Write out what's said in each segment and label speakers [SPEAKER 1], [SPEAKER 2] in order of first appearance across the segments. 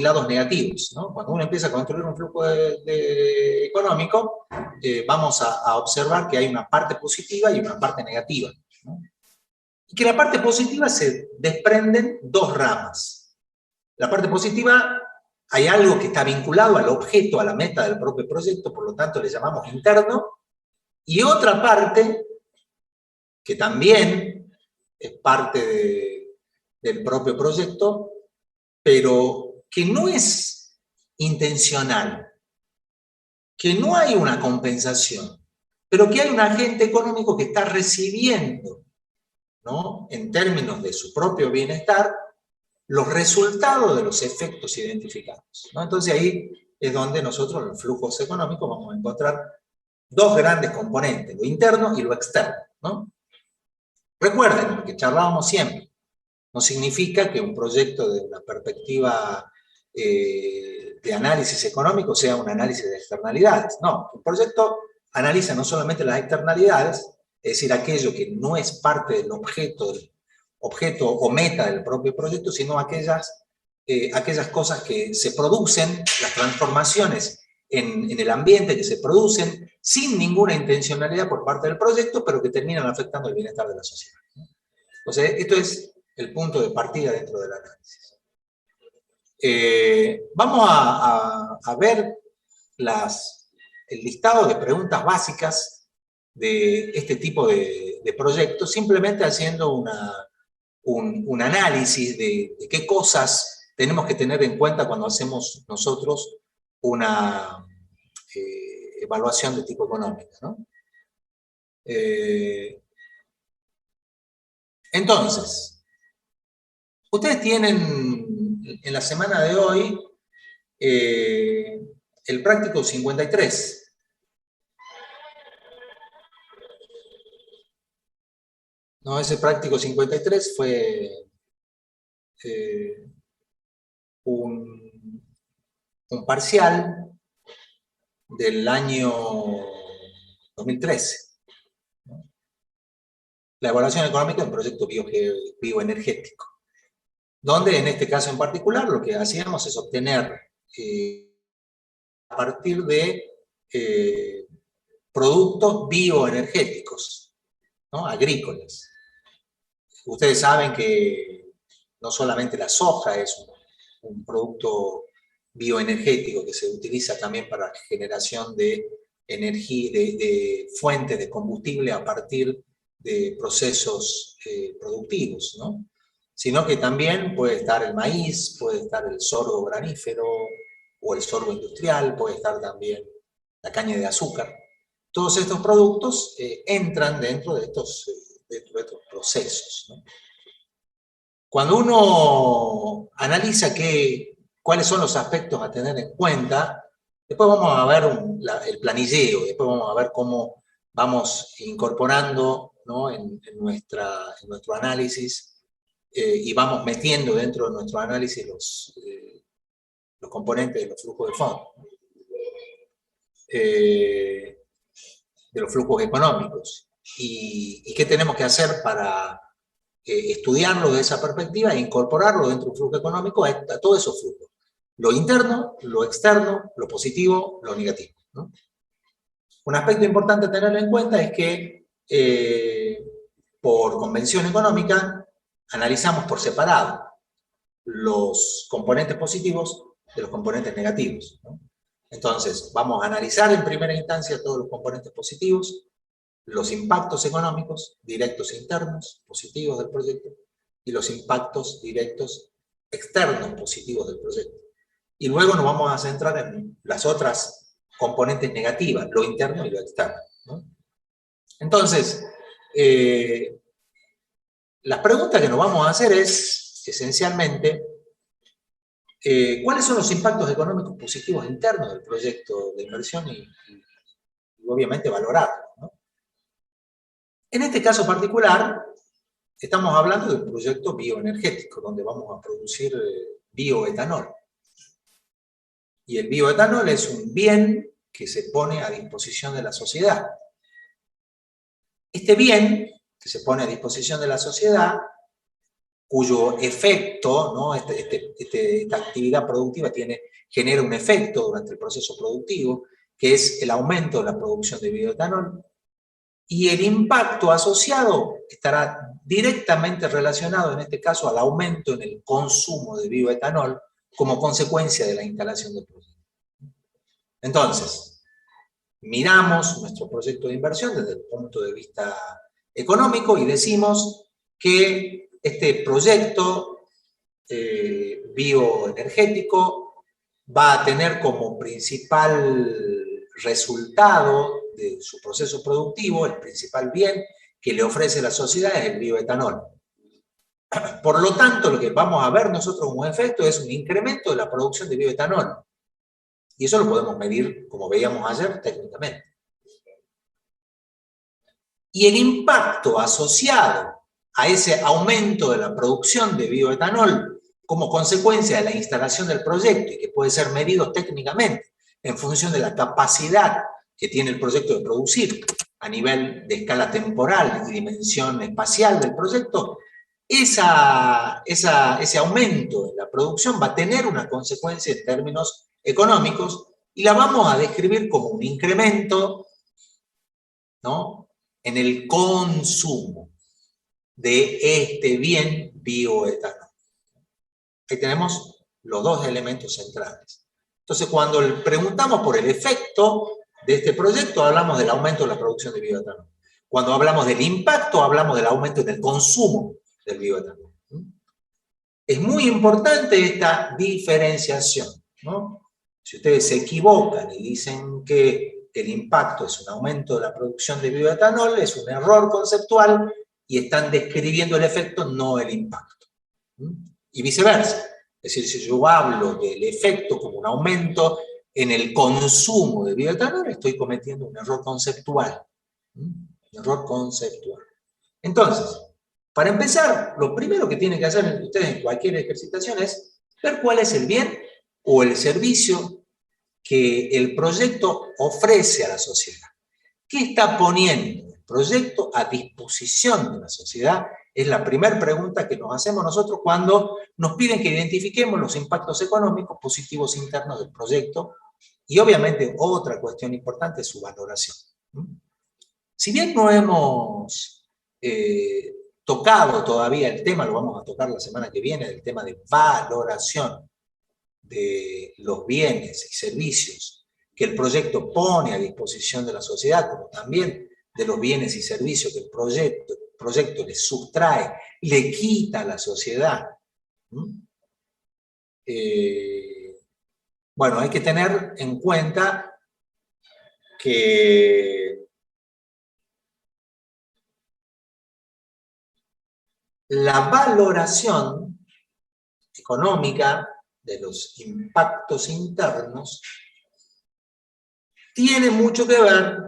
[SPEAKER 1] lados negativos, ¿no? Cuando uno empieza a construir un flujo económico, vamos a observar que hay una parte positiva y una parte negativa, ¿no? Y que la parte positiva se desprenden dos ramas. La parte positiva, hay algo que está vinculado al objeto, a la meta del propio proyecto, por lo tanto le llamamos interno, y otra parte, que también es parte del propio proyecto, pero que no es intencional, que no hay una compensación, pero que hay un agente económico que está recibiendo, ¿no?, en términos de su propio bienestar, los resultados de los efectos identificados, ¿no? Entonces ahí es donde nosotros, en los flujos económicos, vamos a encontrar dos grandes componentes, lo interno y lo externo, ¿no? Recuerden lo que charlábamos siempre. No significa que un proyecto de una perspectiva de análisis económico sea un análisis de externalidades. No, un proyecto analiza no solamente las externalidades, es decir, aquello que no es parte del objeto o meta del propio proyecto, sino aquellas cosas que se producen, las transformaciones en el ambiente que se producen sin ninguna intencionalidad por parte del proyecto, pero que terminan afectando el bienestar de la sociedad. Entonces, esto es el punto de partida dentro del análisis. Vamos a ver el listado de preguntas básicas de este tipo de proyectos, simplemente haciendo un análisis de qué cosas tenemos que tener en cuenta cuando hacemos nosotros una evaluación de tipo económico, ¿no? Entonces, ustedes tienen en la semana de hoy el práctico 53. No, ese práctico 53 fue un parcial del año 2013. ¿No? La evaluación económica de un proyecto bioenergético, donde en este caso en particular lo que hacíamos es obtener a partir de productos bioenergéticos, ¿no?, agrícolas. Ustedes saben que no solamente la soja es un producto bioenergético que se utiliza también para la generación de energía, de fuentes de combustible a partir de procesos productivos, ¿no?, sino que también puede estar el maíz, puede estar el sorgo granífero o el sorgo industrial, puede estar también la caña de azúcar. Todos estos productos entran dentro de estos procesos, ¿no? Cuando uno analiza cuáles son los aspectos a tener en cuenta, después vamos a ver el planilleo, después vamos a ver cómo vamos incorporando, ¿no?, en nuestro análisis, y vamos metiendo dentro de nuestro análisis los componentes de los flujos de fondo, ¿no?, de los flujos económicos. ¿Y qué tenemos que hacer para estudiarlo de esa perspectiva e incorporarlo dentro de un flujo económico a todos esos flujos? Lo interno, lo externo, lo positivo, lo negativo, ¿no? Un aspecto importante a tener en cuenta es que por convención económica analizamos por separado los componentes positivos de los componentes negativos, ¿no? Entonces, vamos a analizar en primera instancia todos los componentes positivos, los impactos económicos, directos e internos, positivos del proyecto, y los impactos directos externos, positivos del proyecto. Y luego nos vamos a centrar en las otras componentes negativas, lo interno y lo externo, ¿no? Entonces, las preguntas que nos vamos a hacer es, esencialmente, ¿cuáles son los impactos económicos positivos internos del proyecto de inversión y obviamente valorarlos, ¿no? En este caso particular, estamos hablando de un proyecto bioenergético, donde vamos a producir bioetanol. Y el bioetanol es un bien que se pone a disposición de la sociedad. Este bien que se pone a disposición de la sociedad cuyo efecto, ¿no? Esta actividad productiva genera un efecto durante el proceso productivo, que es el aumento de la producción de bioetanol, y el impacto asociado estará directamente relacionado, en este caso, al aumento en el consumo de bioetanol como consecuencia de la instalación del proyecto. Entonces, miramos nuestro proyecto de inversión desde el punto de vista económico y decimos que este proyecto bioenergético va a tener como principal resultado de su proceso productivo, el principal bien que le ofrece la sociedad es el bioetanol. Por lo tanto, lo que vamos a ver nosotros como efecto es un incremento de la producción de bioetanol. Y eso lo podemos medir, como veíamos ayer, técnicamente. Y el impacto asociado a ese aumento de la producción de bioetanol como consecuencia de la instalación del proyecto y que puede ser medido técnicamente en función de la capacidad que tiene el proyecto de producir a nivel de escala temporal y dimensión espacial del proyecto, ese aumento en la producción va a tener una consecuencia en términos económicos y la vamos a describir como un incremento, ¿no?, en el consumo de este bien bioetanol. Ahí tenemos los dos elementos centrales. Entonces, cuando preguntamos por el efecto de este proyecto, hablamos del aumento de la producción de bioetanol. Cuando hablamos del impacto, hablamos del aumento en el consumo del bioetanol. Es muy importante esta diferenciación, ¿no? Si ustedes se equivocan y dicen que el impacto es un aumento de la producción de bioetanol, es un error conceptual y están describiendo el efecto, no el impacto. Y viceversa. Es decir, si yo hablo del efecto como un aumento en el consumo de bioetanol, estoy cometiendo un error conceptual. Un error conceptual. Entonces, para empezar, lo primero que tienen que hacer ustedes en cualquier ejercitación es ver cuál es el bien o el servicio que el proyecto ofrece a la sociedad. ¿Qué está poniendo el proyecto a disposición de la sociedad? Es la primera pregunta que nos hacemos nosotros cuando nos piden que identifiquemos los impactos económicos positivos internos del proyecto y obviamente otra cuestión importante es su valoración. Si bien no hemos tocado todavía el tema, lo vamos a tocar la semana que viene, el tema de valoración de los bienes y servicios que el proyecto pone a disposición de la sociedad, como también de los bienes y servicios que el proyecto le sustrae, le quita a la sociedad. Bueno, hay que tener en cuenta que la valoración económica de los impactos internos tiene mucho que ver,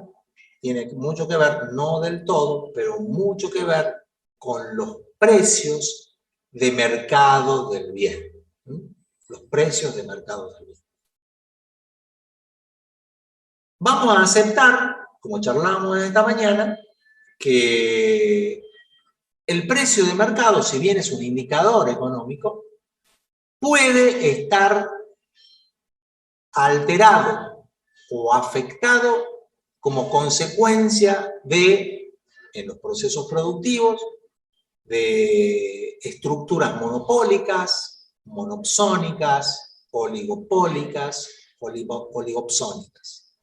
[SPEAKER 1] no del todo, pero mucho que ver con los precios de mercado del bien. Los precios de mercado del bien. Vamos a aceptar, como charlamos esta mañana, que el precio de mercado, si bien es un indicador económico, puede estar alterado o afectado como consecuencia de, en los procesos productivos, de estructuras monopólicas, monopsónicas, oligopólicas, oligopsónicas.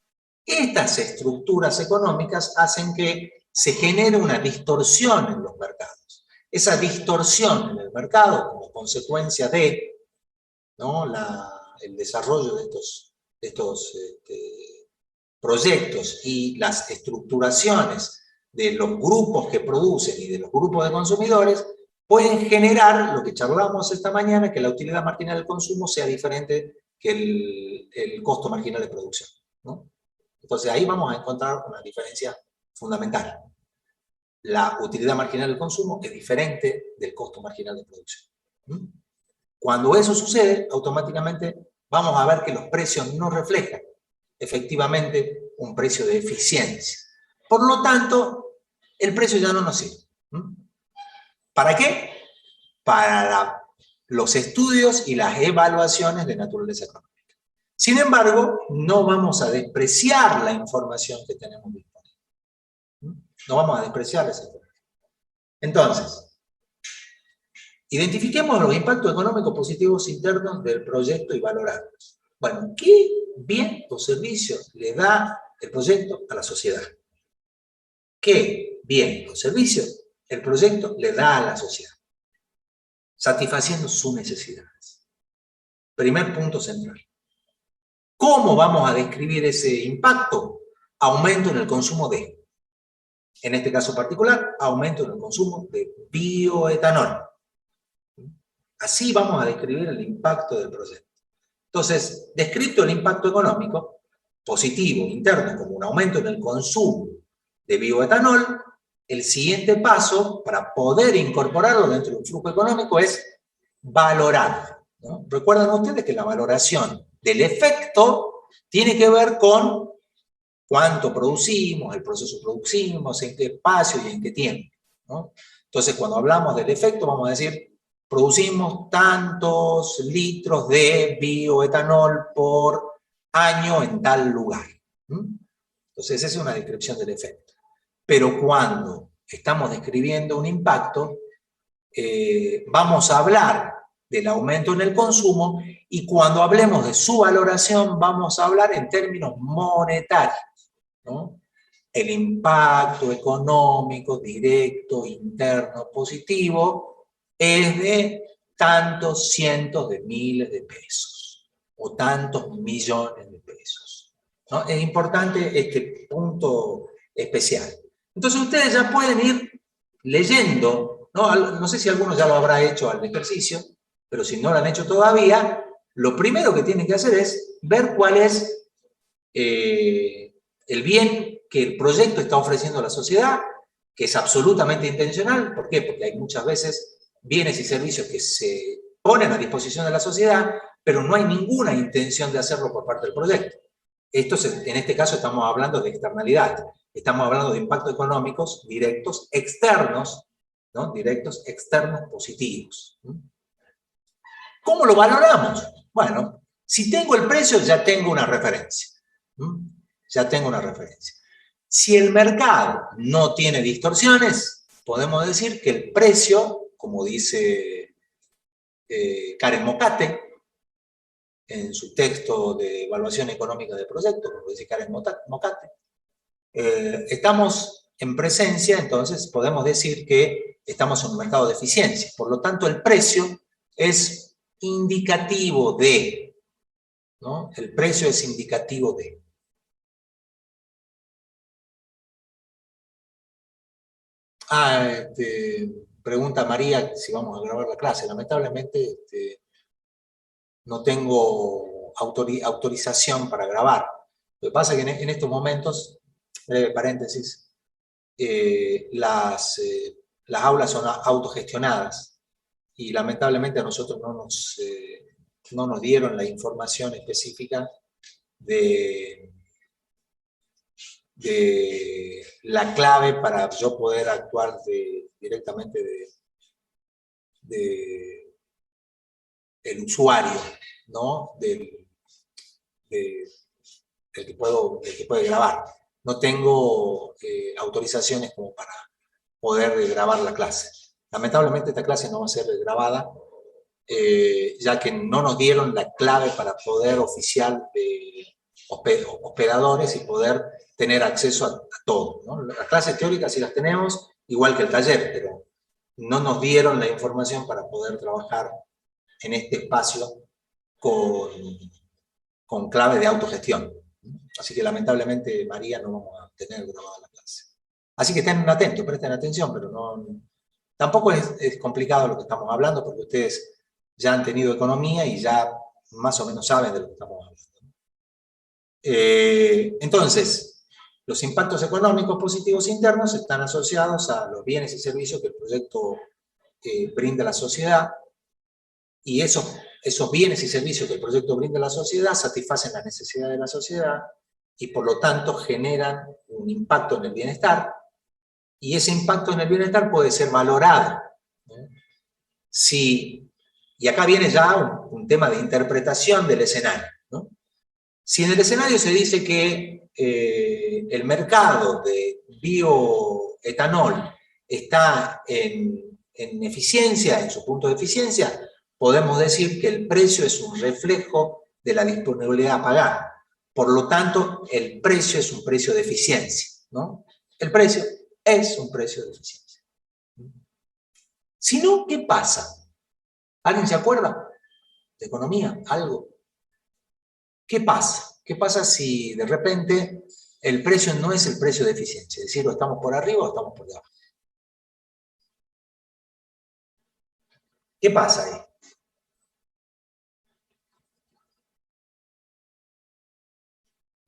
[SPEAKER 1] Estas estructuras económicas hacen que se genere una distorsión en los mercados. Esa distorsión en el mercado, como consecuencia de, ¿no?, el desarrollo de estos proyectos y las estructuraciones de los grupos que producen y de los grupos de consumidores, pueden generar lo que charlamos esta mañana, que la utilidad marginal del consumo sea diferente que el costo marginal de producción, ¿no? Entonces ahí vamos a encontrar una diferencia fundamental. La utilidad marginal del consumo es diferente del costo marginal de producción. Cuando eso sucede, automáticamente vamos a ver que los precios no reflejan efectivamente un precio de eficiencia. Por lo tanto, el precio ya no nos sirve. ¿Para qué? para los estudios y las evaluaciones de naturaleza económica. Sin embargo, no vamos a despreciar la información que tenemos disponible. No vamos a despreciar esa información. Entonces, identifiquemos los impactos económicos positivos internos del proyecto y valorarlos. Bueno, ¿qué bien o servicio le da el proyecto a la sociedad? ¿Qué bien o servicio el proyecto le da a la sociedad? Satisfaciendo sus necesidades. Primer punto central. ¿Cómo vamos a describir ese impacto? Aumento en el consumo de, en este caso particular, aumento en el consumo de bioetanol. Así vamos a describir el impacto del proyecto. Entonces, descrito el impacto económico, positivo, interno, como un aumento en el consumo de bioetanol, el siguiente paso para poder incorporarlo dentro de un flujo económico es valorarlo, ¿no? Recuerden ustedes que la valoración del efecto tiene que ver con cuánto producimos, el proceso producimos, en qué espacio y en qué tiempo, ¿no? Entonces, cuando hablamos del efecto, vamos a decir, producimos tantos litros de bioetanol por año en tal lugar. Entonces, esa es una descripción del efecto. Pero cuando estamos describiendo un impacto, vamos a hablar del aumento en el consumo y cuando hablemos de su valoración vamos a hablar en términos monetarios, ¿no? El impacto económico directo, interno, positivo es de tantos cientos de miles de pesos o tantos millones de pesos, ¿no? Es importante este punto especial. Entonces ustedes ya pueden ir leyendo, no sé si algunos ya lo habrá hecho al ejercicio, pero si no lo han hecho todavía, lo primero que tienen que hacer es ver cuál es el bien que el proyecto está ofreciendo a la sociedad, que es absolutamente intencional. ¿Por qué? Porque hay muchas veces bienes y servicios que se ponen a disposición de la sociedad, pero no hay ninguna intención de hacerlo por parte del proyecto. En este caso estamos hablando de externalidad, estamos hablando de impactos económicos directos, externos, ¿no? Directos, externos, positivos. ¿Cómo lo valoramos? Bueno, si tengo el precio ya tengo una referencia. Ya tengo una referencia. Si el mercado no tiene distorsiones, podemos decir que el precio, como dice Karen Mocate, en su texto de evaluación económica de proyecto, como dice Karen Mocate, estamos en presencia, entonces podemos decir que estamos en un mercado de eficiencia. Por lo tanto, el precio es indicativo de, ¿no? El precio es indicativo de. Pregunta María si vamos a grabar la clase. Lamentablemente no tengo autorización para grabar. Lo que pasa es que en estos momentos, breve paréntesis, las aulas son autogestionadas y lamentablemente a nosotros no nos dieron la información específica de la clave para yo poder actuar directamente el usuario, ¿no? del que puede grabar. No tengo autorizaciones como para poder grabar la clase. Lamentablemente esta clase no va a ser grabada, ya que no nos dieron la clave para poder oficiar de hospedadores y poder tener acceso a todo, ¿no? Las clases teóricas sí las tenemos, igual que el taller, pero no nos dieron la información para poder trabajar en este espacio con clave de autogestión. Así que lamentablemente, María, no vamos a tener grabada la clase. Así que estén atentos, presten atención, pero tampoco es complicado lo que estamos hablando, porque ustedes ya han tenido economía y ya más o menos saben de lo que estamos hablando. Entonces, los impactos económicos positivos internos están asociados a los bienes y servicios que el proyecto brinda a la sociedad, y esos bienes y servicios que el proyecto brinda a la sociedad satisfacen las necesidades de la sociedad y por lo tanto generan un impacto en el bienestar, y ese impacto en el bienestar puede ser valorado, ¿no? y acá viene ya un tema de interpretación del escenario, ¿no? Si en el escenario se dice que el mercado de bioetanol está en eficiencia, en su punto de eficiencia, podemos decir que el precio es un reflejo de la disponibilidad a pagar. Por lo tanto, el precio es un precio de eficiencia, ¿no? El precio es un precio de eficiencia. Si no, ¿qué pasa? ¿Alguien se acuerda de economía? ¿Algo? ¿Qué pasa? ¿Qué pasa si de repente el precio no es el precio de eficiencia? Es decir, o estamos por arriba o estamos por debajo. ¿Qué pasa ahí?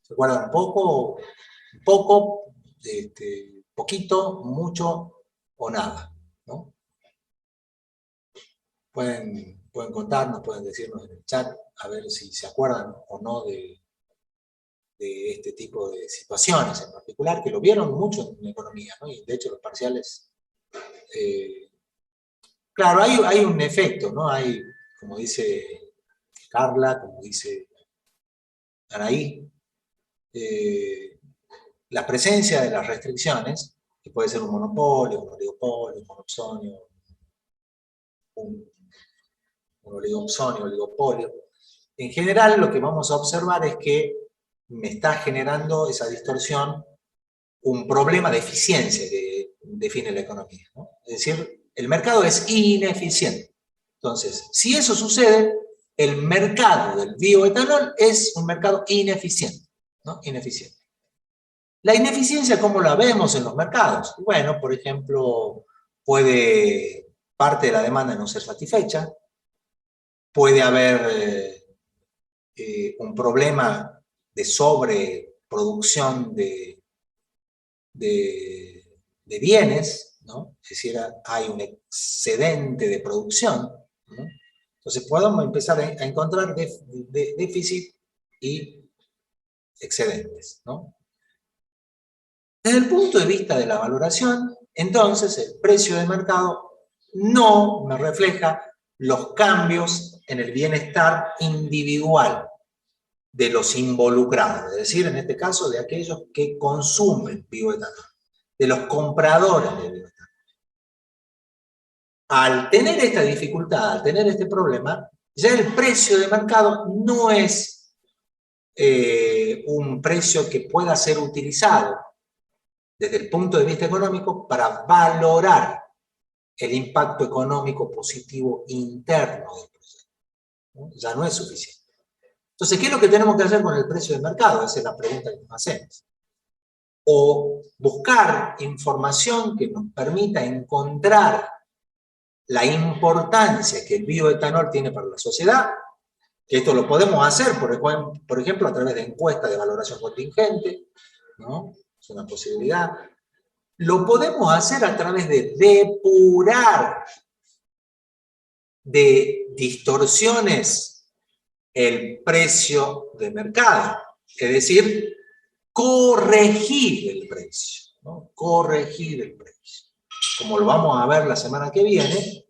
[SPEAKER 1] ¿Se acuerdan un poco? Un poco, poquito, mucho o nada, ¿no? Pueden contarnos, pueden decirnos en el chat, a ver si se acuerdan o no de este tipo de situaciones en particular, que lo vieron mucho en economía, ¿no? Y de hecho los parciales, claro, hay un efecto, ¿no? Hay, como dice Carla, como dice Anaí, la presencia de las restricciones, que puede ser un monopolio, un oligopolio, un monopsonio, un oligopsonio, oligopolio. En general, lo que vamos a observar es que me está generando esa distorsión un problema de eficiencia que define la economía, ¿no? Es decir, el mercado es ineficiente. Entonces, si eso sucede, el mercado del bioetanol es un mercado ineficiente, ¿no? Ineficiente. La ineficiencia, ¿cómo la vemos en los mercados? Bueno, por ejemplo, puede parte de la demanda no ser satisfecha, puede haber un problema de sobreproducción de bienes, ¿no? Es decir, hay un excedente de producción, ¿no? Entonces podemos empezar a encontrar déficit y excedentes, ¿no? Desde el punto de vista de la valoración, entonces el precio de mercado no me refleja los cambios en el bienestar individual de los involucrados, es decir, en este caso de aquellos que consumen bioetanol, de los compradores de bioetanol. Al tener esta dificultad, al tener este problema, ya el precio de mercado no es un precio que pueda ser utilizado desde el punto de vista económico para valorar el impacto económico positivo interno del proceso, ¿no? Ya no es suficiente. Entonces, ¿qué es lo que tenemos que hacer con el precio de mercado? Esa es la pregunta que nos hacemos. O buscar información que nos permita encontrar la importancia que el bioetanol tiene para la sociedad, que esto lo podemos hacer, por ejemplo, a través de encuestas de valoración contingente, ¿no? Es una posibilidad. Lo podemos hacer a través de depurar de distorsiones el precio de mercado, es decir, corregir el precio, ¿no? Corregir el precio. Como lo vamos a ver la semana que viene,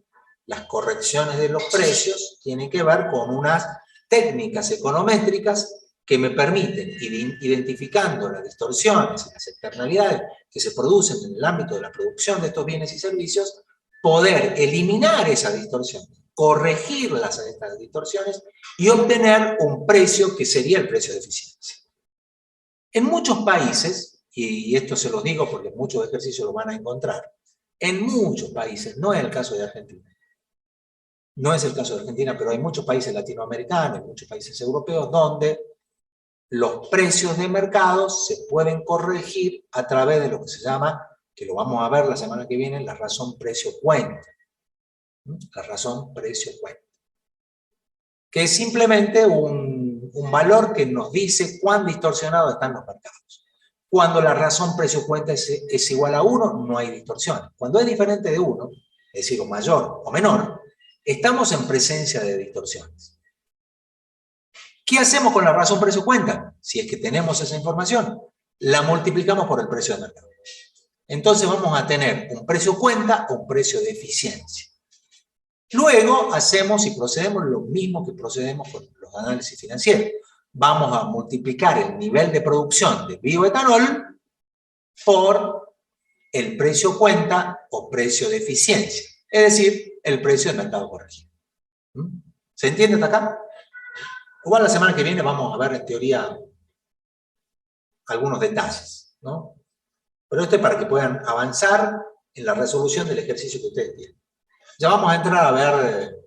[SPEAKER 1] las correcciones de los precios tienen que ver con unas técnicas econométricas que me permiten ir identificando las distorsiones y las externalidades que se producen en el ámbito de la producción de estos bienes y servicios, poder eliminar esa distorsión, corregir estas distorsiones y obtener un precio que sería el precio de eficiencia. En muchos países, y esto se los digo porque muchos ejercicios lo van a encontrar, en muchos países, no es el caso de Argentina, no es el caso de Argentina, pero hay muchos países latinoamericanos, hay muchos países europeos donde los precios de mercado se pueden corregir a través de lo que se llama, que lo vamos a ver la semana que viene, la razón precio-cuenta. La razón precio-cuenta. Que es simplemente un valor que nos dice cuán distorsionados están los mercados. Cuando la razón precio-cuenta es igual a 1, no hay distorsión. Cuando es diferente de 1, es decir, o mayor o menor, estamos en presencia de distorsiones. ¿Qué hacemos con la razón precio-cuenta? Si es que tenemos esa información, la multiplicamos por el precio de mercado. Entonces vamos a tener un precio-cuenta o un precio de eficiencia. Luego hacemos y procedemos lo mismo que procedemos con los análisis financieros. Vamos a multiplicar el nivel de producción de bioetanol por el precio cuenta o precio de eficiencia, es decir, el precio del mercado corregido. ¿Se entiende hasta acá? Igual la semana que viene vamos a ver en teoría algunos detalles, ¿no? Pero esto es para que puedan avanzar en la resolución del ejercicio que ustedes tienen. Ya vamos a entrar a ver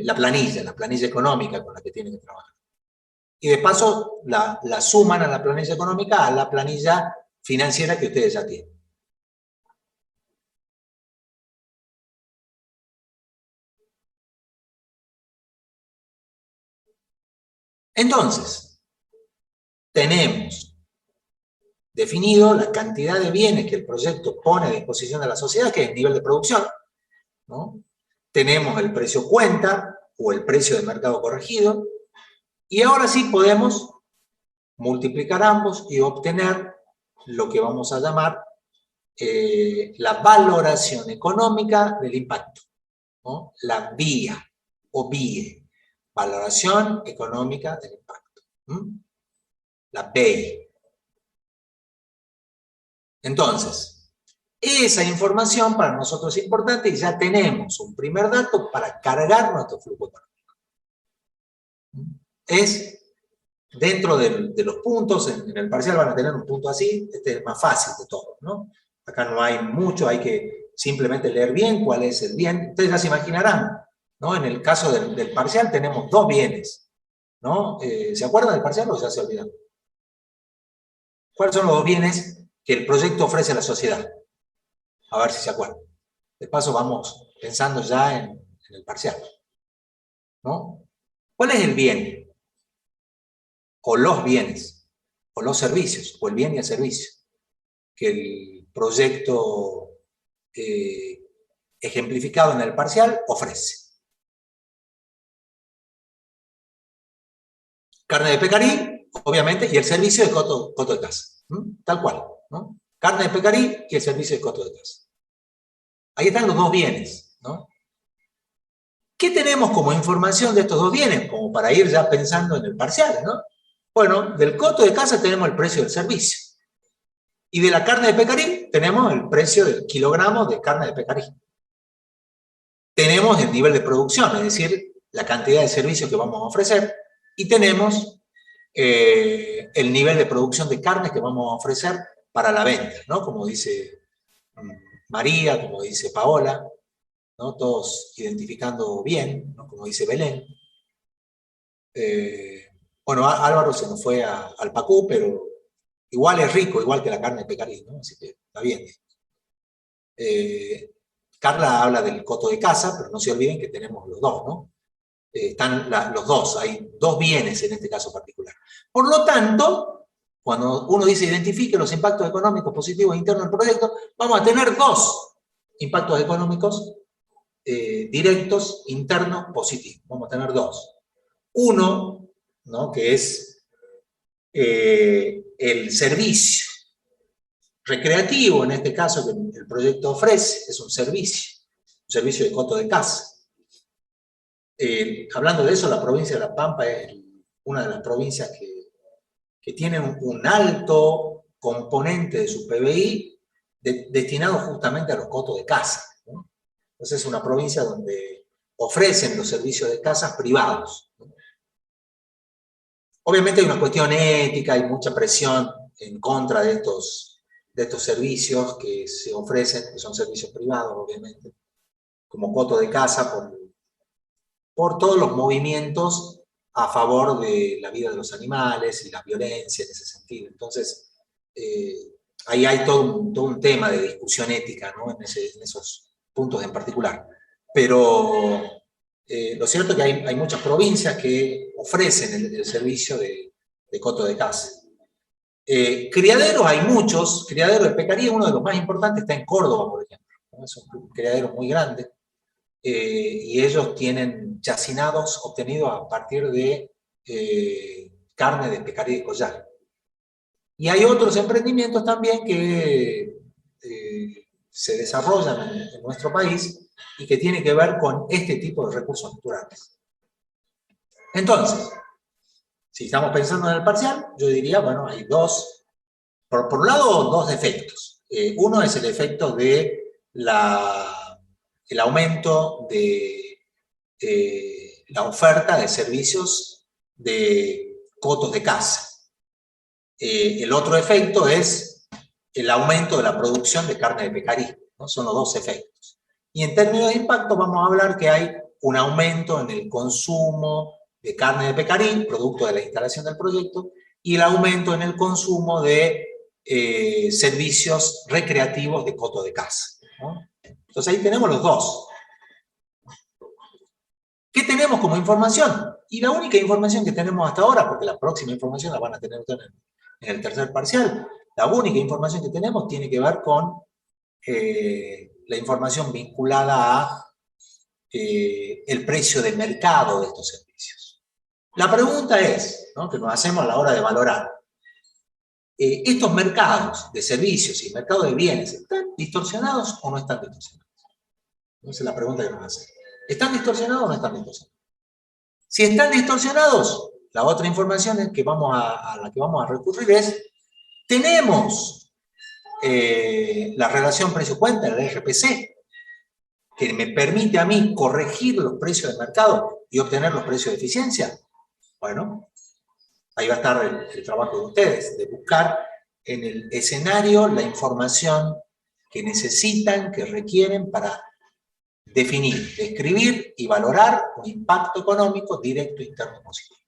[SPEAKER 1] la planilla económica con la que tienen que trabajar. Y de paso la suman a la planilla económica a la planilla financiera que ustedes ya tienen. Entonces, tenemos definido la cantidad de bienes que el proyecto pone a disposición de la sociedad, que es el nivel de producción, ¿no? Tenemos el precio cuenta o el precio de mercado corregido, y ahora sí podemos multiplicar ambos y obtener lo que vamos a llamar la valoración económica del impacto, ¿no? La VIA o VIE, valoración económica del impacto. La BEI. Entonces, esa información para nosotros es importante y ya tenemos un primer dato para cargar nuestro flujo económico. Es dentro de los puntos, en el parcial van a tener un punto así, este es el más fácil de todos, ¿no? Acá no hay mucho, hay que simplemente leer bien cuál es el bien. Ustedes ya se imaginarán, ¿no? En el caso del parcial tenemos dos bienes, ¿no? ¿Se acuerdan del parcial o ya se olvidan? ¿Cuáles son los dos bienes que el proyecto ofrece a la sociedad? A ver si se acuerdan. De paso vamos pensando ya en el parcial, ¿no? ¿Cuál es el bien? O los bienes, o los servicios, o el bien y el servicio que el proyecto ejemplificado en el parcial ofrece. Carne de pecarí, obviamente, y el servicio de coto de casa. Tal cual, ¿no? Carne de pecarí y el servicio de coto de casa. Ahí están los dos bienes, ¿no? ¿Qué tenemos como información de estos dos bienes? Como para ir ya pensando en el parcial, ¿no? Bueno, del coto de casa tenemos el precio del servicio. Y de la carne de pecarí tenemos el precio del kilogramo de carne de pecarí. Tenemos el nivel de producción, es decir, la cantidad de servicios que vamos a ofrecer, y tenemos el nivel de producción de carne que vamos a ofrecer para la venta, ¿no? Como dice María, como dice Paola, ¿no? Todos identificando bien, ¿no? Como dice Belén. Bueno, Álvaro se nos fue al Pacú, pero igual es rico, igual que la carne de pecarí, ¿no? Así que está bien. Carla habla del coto de casa, pero no se olviden que tenemos los dos, ¿no? Están los dos, hay dos bienes en este caso particular. Por lo tanto, cuando uno dice identifique los impactos económicos positivos internos del proyecto, vamos a tener dos impactos económicos directos, internos, positivos. Vamos a tener dos. Uno, ¿no? Que es el servicio recreativo, en este caso, que el proyecto ofrece, es un servicio de coto de casa. Hablando de eso, la provincia de La Pampa es una de las provincias que tiene un alto componente de su PBI destinado justamente a los cotos de casa, ¿no? Entonces es una provincia donde ofrecen los servicios de casas privados, ¿no? Obviamente hay una cuestión ética, hay mucha presión en contra de estos servicios que se ofrecen, que son servicios privados, obviamente, como coto de casa, por todos los movimientos a favor de la vida de los animales y la violencia en ese sentido. Entonces, ahí hay todo un tema de discusión ética, ¿no? En esos puntos en particular. Pero lo cierto es que hay muchas provincias que ofrecen el servicio de coto de casa. Criaderos hay muchos. Criadero de pecarí, uno de los más importantes, está en Córdoba, por ejemplo, ¿no? Es un criadero muy grande. Y ellos tienen chacinados obtenidos a partir de carne de pecarí de collar. Y hay otros emprendimientos también que se desarrollan en nuestro país y que tiene que ver con este tipo de recursos naturales. Entonces, si estamos pensando en el parcial, yo diría, bueno, hay dos, por un lado, dos efectos. Uno es el efecto de el aumento de la oferta de servicios de cotos de caza. El otro efecto es el aumento de la producción de carne de pecarí, ¿no? Son los dos efectos. Y en términos de impacto vamos a hablar que hay un aumento en el consumo de carne de pecarí, producto de la instalación del proyecto, y el aumento en el consumo de servicios recreativos de coto de caza, ¿no? Entonces ahí tenemos los dos. ¿Qué tenemos como información? Y la única información que tenemos hasta ahora, porque la próxima información la van a tener ustedes en el tercer parcial, la única información que tenemos tiene que ver con la información vinculada a el precio de mercado de estos servicios. La pregunta es, ¿no?, que nos hacemos a la hora de valorar, ¿estos mercados de servicios y mercados de bienes están distorsionados o no están distorsionados? Esa es la pregunta que nos hacemos. ¿Están distorsionados o no están distorsionados? Si están distorsionados, la otra información a la que vamos a recurrir es, tenemos la relación precio-cuenta, el RPC, que me permite a mí corregir los precios de mercado y obtener los precios de eficiencia. Bueno, ahí va a estar el trabajo de ustedes, de buscar en el escenario la información que necesitan, que requieren para definir, describir y valorar un impacto económico directo interno positivo.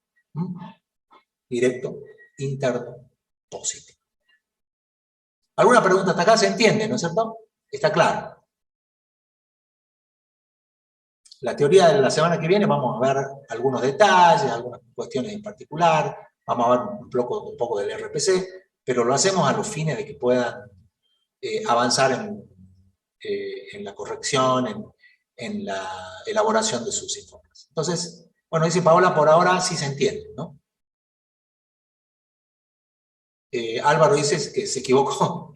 [SPEAKER 1] Directo interno positivo. ¿Alguna pregunta hasta acá? ¿Se entiende, no es cierto? ¿Está claro? La teoría de la semana que viene vamos a ver algunos detalles, algunas cuestiones en particular, vamos a ver un poco del RPC, pero lo hacemos a los fines de que puedan avanzar en la corrección, en la elaboración de sus informes. Entonces, bueno, dice Paola, por ahora sí se entiende, ¿no? Álvaro dice que se equivocó,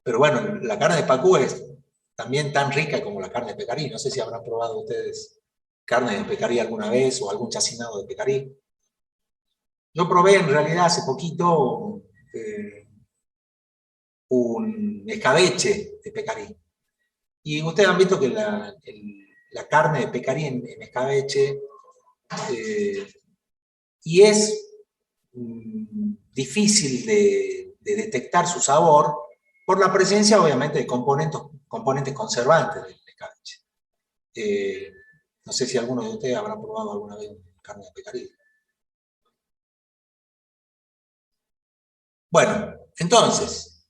[SPEAKER 1] pero bueno, la carne de pacú es también tan rica como la carne de pecarí. No sé si habrán probado ustedes carne de pecarí alguna vez o algún chacinado de pecarí. Yo probé en realidad hace poquito un escabeche de pecarí. Y ustedes han visto que la carne de pecarí en escabeche y es difícil de detectar su sabor por la presencia, obviamente, de componentes conservantes del escabeche. No sé si alguno de ustedes habrá probado alguna vez carne de pecarí. Bueno, entonces,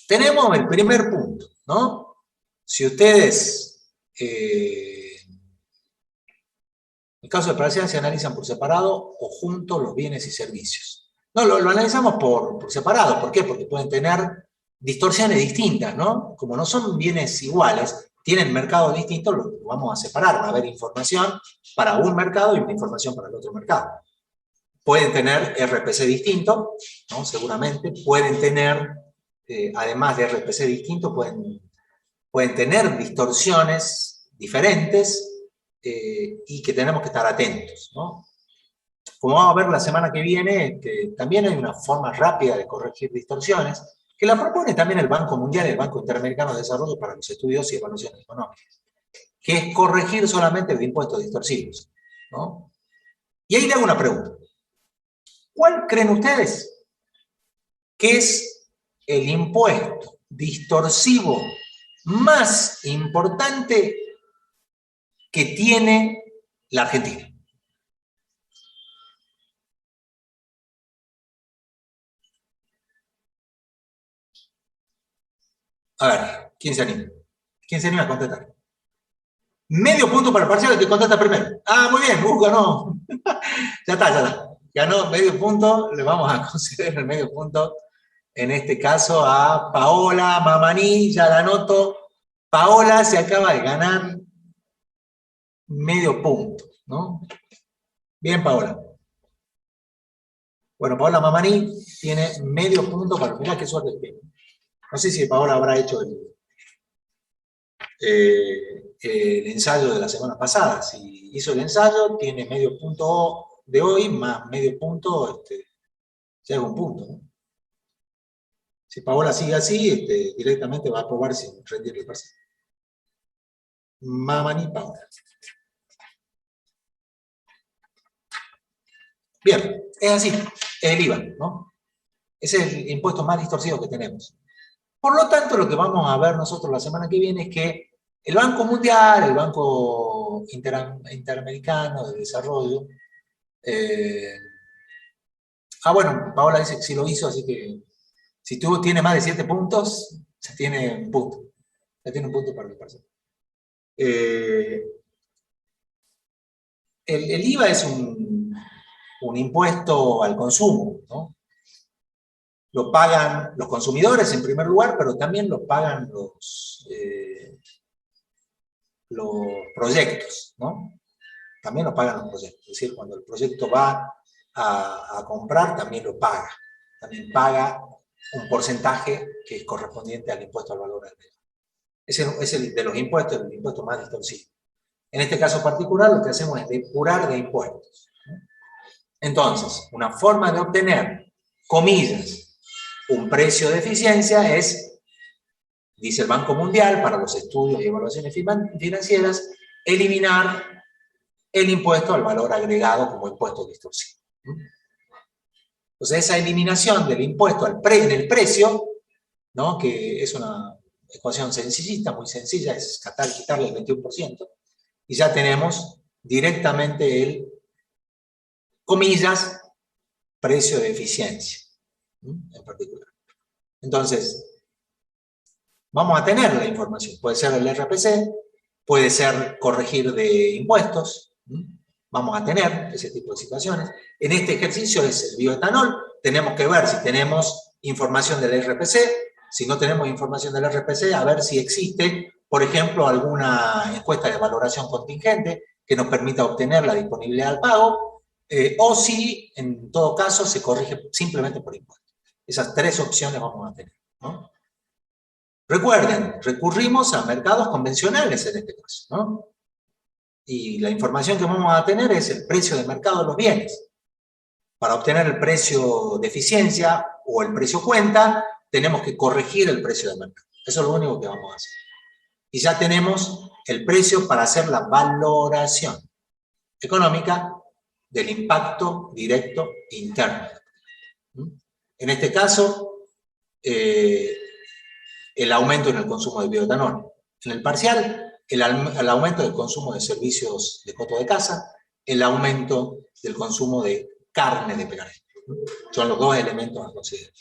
[SPEAKER 1] tenemos el primer punto, ¿no? Si ustedes, en el caso de parcial, se analizan por separado o juntos los bienes y servicios. No, lo analizamos por separado. ¿Por qué? Porque pueden tener distorsiones distintas, ¿no? Como no son bienes iguales, tienen mercados distintos, lo vamos a separar. Va a haber información para un mercado y una información para el otro mercado. Pueden tener RPC distinto, ¿no? Seguramente. Pueden tener, además de RPC distinto, pueden tener distorsiones diferentes y que tenemos que estar atentos, ¿no? Como vamos a ver la semana que viene, también hay una forma rápida de corregir distorsiones, que la propone también el Banco Mundial y el Banco Interamericano de Desarrollo para los estudios y evaluaciones económicas, que es corregir solamente de impuestos distorsivos, ¿no? Y ahí le hago una pregunta. ¿Cuál creen ustedes que es el impuesto distorsivo más importante que tiene la Argentina? A ver, ¿quién se anima? ¿Quién se anima a contestar? Medio punto para el parcial, el que contesta primero. Ah, muy bien, ganó. Ya está. Ganó medio punto, le vamos a conceder el medio punto, en este caso a Paola Mamaní, ya la anoto. Paola se acaba de ganar medio punto, ¿no? Bien, Paola. Bueno, Paola Mamaní tiene medio punto para... Mirá qué suerte que tiene. No sé si Paola habrá hecho el ensayo de la semana pasada. Si hizo el ensayo, tiene medio punto de hoy más medio punto, ya es un punto, ¿no? Si Paola sigue así, directamente va a aprobar sin rendirle parcial. Mamani Paola. Bien, es así, es el IVA, ¿no? Ese es el impuesto más distorsivo que tenemos. Por lo tanto, lo que vamos a ver nosotros la semana que viene es que el Banco Mundial, el Banco Interamericano de Desarrollo, bueno, Paola dice que sí lo hizo, así que si tú tienes más de 7 puntos, ya tiene un punto. Ya tiene un punto para el parcial. El IVA es un impuesto al consumo, ¿no? Lo pagan los consumidores en primer lugar, pero también lo pagan los proyectos, ¿no? También lo pagan los proyectos. Es decir, cuando el proyecto va a comprar, también lo paga. También paga un porcentaje que es correspondiente al impuesto al valor agregado. Ese es el de los impuestos, el impuesto más distorsivo. En este caso particular, lo que hacemos es depurar de impuestos. Entonces, una forma de obtener, comillas, un precio de eficiencia es, dice el Banco Mundial, para los estudios y evaluaciones financieras, eliminar el impuesto al valor agregado como impuesto distorsivo. Entonces, esa eliminación del impuesto en el precio, ¿no? Que es una ecuación sencillita, muy sencilla, es quitarle el 21%, y ya tenemos directamente el, comillas, precio de eficiencia, en particular. Entonces, vamos a tener la información. Puede ser el RPC, puede ser corregir de impuestos, vamos a tener ese tipo de situaciones. En este ejercicio es el bioetanol, tenemos que ver si tenemos información del RPC, si no tenemos información del RPC, a ver si existe, por ejemplo, alguna encuesta de valoración contingente que nos permita obtener la disponibilidad al pago, o si, en todo caso, se corrige simplemente por impuestos. Esas tres opciones vamos a tener, ¿no? Recuerden, recurrimos a mercados convencionales en este caso, ¿no? Y la información que vamos a tener es el precio de mercado de los bienes. Para obtener el precio de eficiencia o el precio cuenta, tenemos que corregir el precio de mercado. Eso es lo único que vamos a hacer. Y ya tenemos el precio para hacer la valoración económica del impacto directo interno. En este caso, el aumento en el consumo de bioetanol. En el parcial, el aumento del consumo de servicios de coto de casa, el aumento del consumo de carne de pecaré. Son los dos elementos a considerar.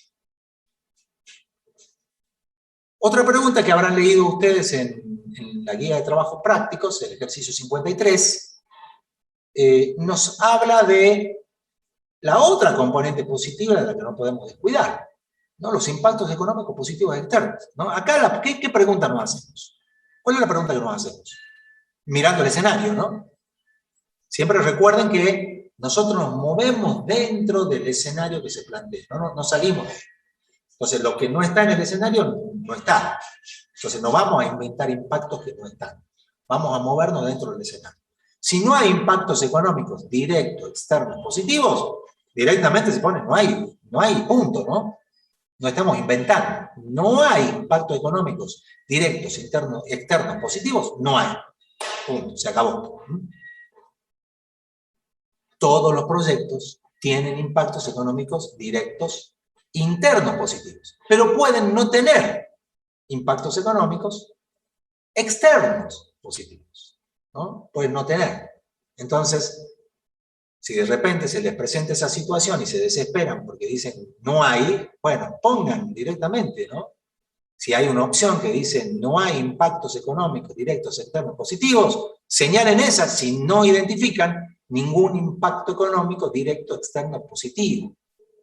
[SPEAKER 1] Otra pregunta que habrán leído ustedes en la guía de trabajos prácticos, el ejercicio 53, nos habla de la otra componente positiva de la que no podemos descuidar, ¿no? Los impactos económicos positivos externos, ¿no? Acá, ¿qué pregunta nos hacemos? ¿Cuál es la pregunta que nos hacemos? Mirando el escenario, ¿no? Siempre recuerden que nosotros nos movemos dentro del escenario que se plantea, no salimos de él. Entonces, lo que no está en el escenario, no está. Entonces, no vamos a inventar impactos que no están. Vamos a movernos dentro del escenario. Si no hay impactos económicos directos, externos, positivos, directamente se pone, no hay punto, ¿no? No estamos inventando. No hay impactos económicos directos, internos, externos, positivos, no hay. Punto, se acabó. Todos los proyectos tienen impactos económicos directos, internos positivos, pero pueden no tener impactos económicos externos positivos, ¿no? Pueden no tener. Entonces, si de repente se les presenta esa situación y se desesperan porque dicen no hay, bueno, pongan directamente, ¿no? Si hay una opción que dice no hay impactos económicos directos externos positivos, señalen esa si no identifican ningún impacto económico directo externo positivo,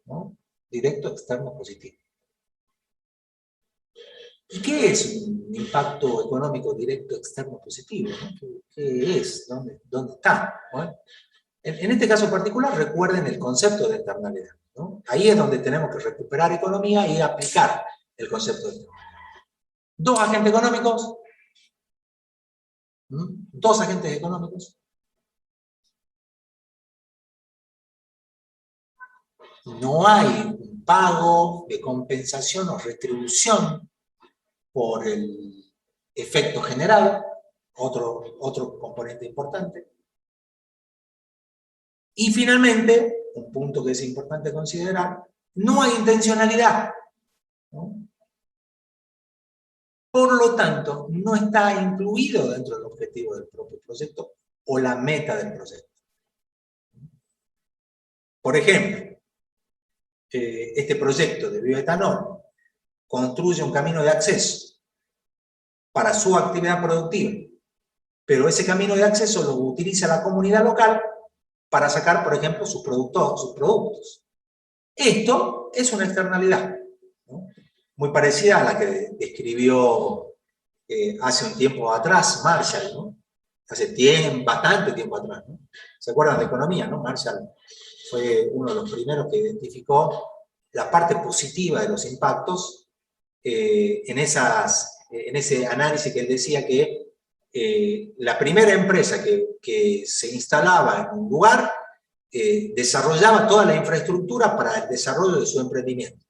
[SPEAKER 1] ¿no? Directo externo positivo. ¿Y qué es un impacto económico directo externo positivo, ¿no? ¿Qué es? ¿Dónde está? ¿No? En este caso particular, recuerden el concepto de externalidad, ¿no? Ahí es donde tenemos que recuperar economía y aplicar el concepto de externalidad. Dos agentes económicos Dos agentes económicos. No hay un pago de compensación o retribución por el efecto generado, otro componente importante. Y finalmente, un punto que es importante considerar, no hay intencionalidad, ¿no? Por lo tanto, no está incluido dentro del objetivo del propio proyecto o la meta del proyecto. Por ejemplo, este proyecto de bioetanol construye un camino de acceso para su actividad productiva, pero ese camino de acceso lo utiliza la comunidad local para sacar, por ejemplo, sus productos. Esto es una externalidad, ¿no? Muy parecida a la que describió hace un tiempo atrás Marshall, ¿no? Bastante tiempo atrás, ¿no? ¿Se acuerdan de economía, no? Marshall fue uno de los primeros que identificó la parte positiva de los impactos en ese análisis que él decía que la primera empresa que se instalaba en un lugar desarrollaba toda la infraestructura para el desarrollo de su emprendimiento.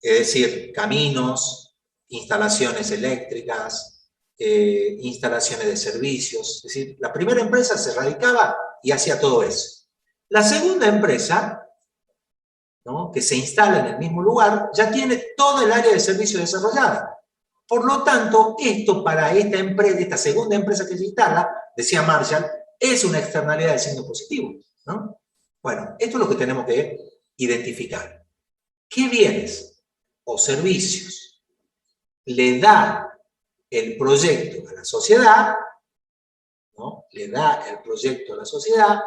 [SPEAKER 1] Es decir, caminos, instalaciones eléctricas, instalaciones de servicios. Es decir, la primera empresa se radicaba y hacía todo eso. La segunda empresa, ¿no?, que se instala en el mismo lugar, ya tiene todo el área de servicio desarrollada. Por lo tanto, esto para esta segunda empresa que se instala, decía Marshall, es una externalidad de signo positivo, ¿no? Bueno, esto es lo que tenemos que identificar. ¿Qué bienes o servicios le da el proyecto a la sociedad, ¿no? Le da el proyecto a la sociedad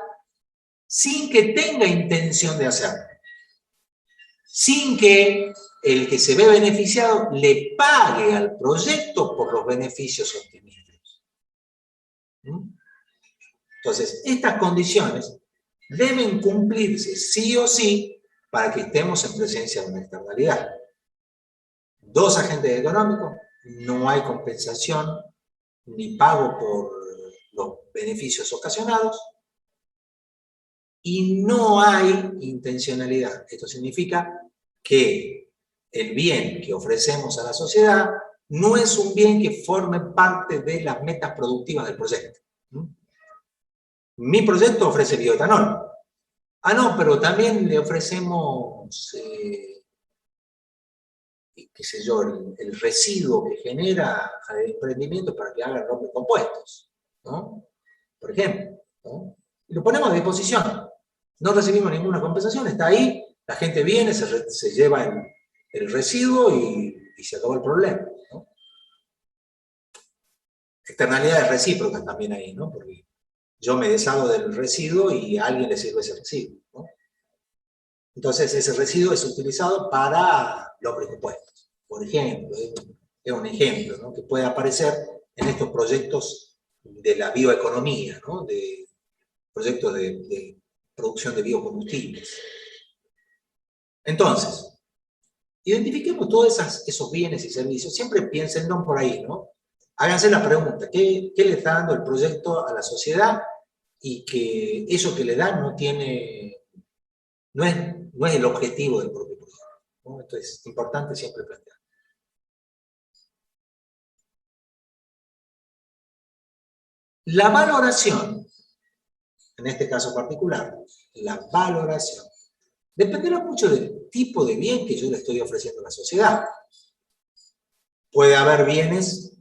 [SPEAKER 1] sin que tenga intención de hacerlo, sin que el que se ve beneficiado le pague al proyecto por los beneficios obtenidos. Entonces, estas condiciones deben cumplirse sí o sí para que estemos en presencia de una externalidad. Dos agentes económicos, no hay compensación ni pago por los beneficios ocasionados, y no hay intencionalidad. Esto significa que el bien que ofrecemos a la sociedad no es un bien que forme parte de las metas productivas del proyecto. Mi proyecto ofrece bioetanol. Ah, no, pero también le ofrecemos, qué sé yo, el residuo que genera el emprendimiento para que hagan los compuestos, ¿no? Por ejemplo, ¿no? Y lo ponemos a disposición. No recibimos ninguna compensación, está ahí, la gente viene, se lleva el residuo y se acabó el problema, ¿no? Externalidades recíprocas también ahí, ¿no? Porque yo me deshago del residuo y a alguien le sirve ese residuo, ¿no? Entonces ese residuo es utilizado para los presupuestos, por ejemplo, es un ejemplo, ¿no?, que puede aparecer en estos proyectos de la bioeconomía, ¿no?, de proyectos de producción de biocombustibles. Entonces, identifiquemos todos esos bienes y servicios, siempre piénsenlo por ahí, ¿no? Háganse la pregunta, ¿qué le está dando el proyecto a la sociedad? Y que eso que le dan no es el objetivo del propio proyecto, ¿no? Esto es importante siempre plantear. La valoración, en este caso particular, la valoración, dependerá mucho del tipo de bien que yo le estoy ofreciendo a la sociedad. Puede haber bienes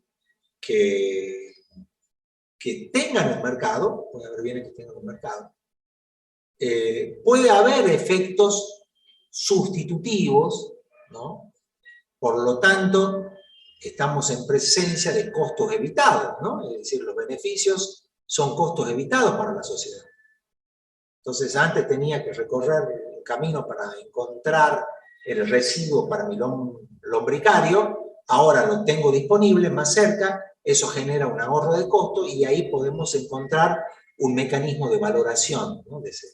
[SPEAKER 1] que tengan un mercado, puede haber efectos sustitutivos, ¿no? Por lo tanto, estamos en presencia de costos evitados, ¿no? Es decir, los beneficios son costos evitados para la sociedad. Entonces, antes tenía que recorrer el camino para encontrar el residuo para mi lombricario, ahora lo tengo disponible más cerca, eso genera un ahorro de costo y ahí podemos encontrar un mecanismo de valoración, ¿no?, de ese.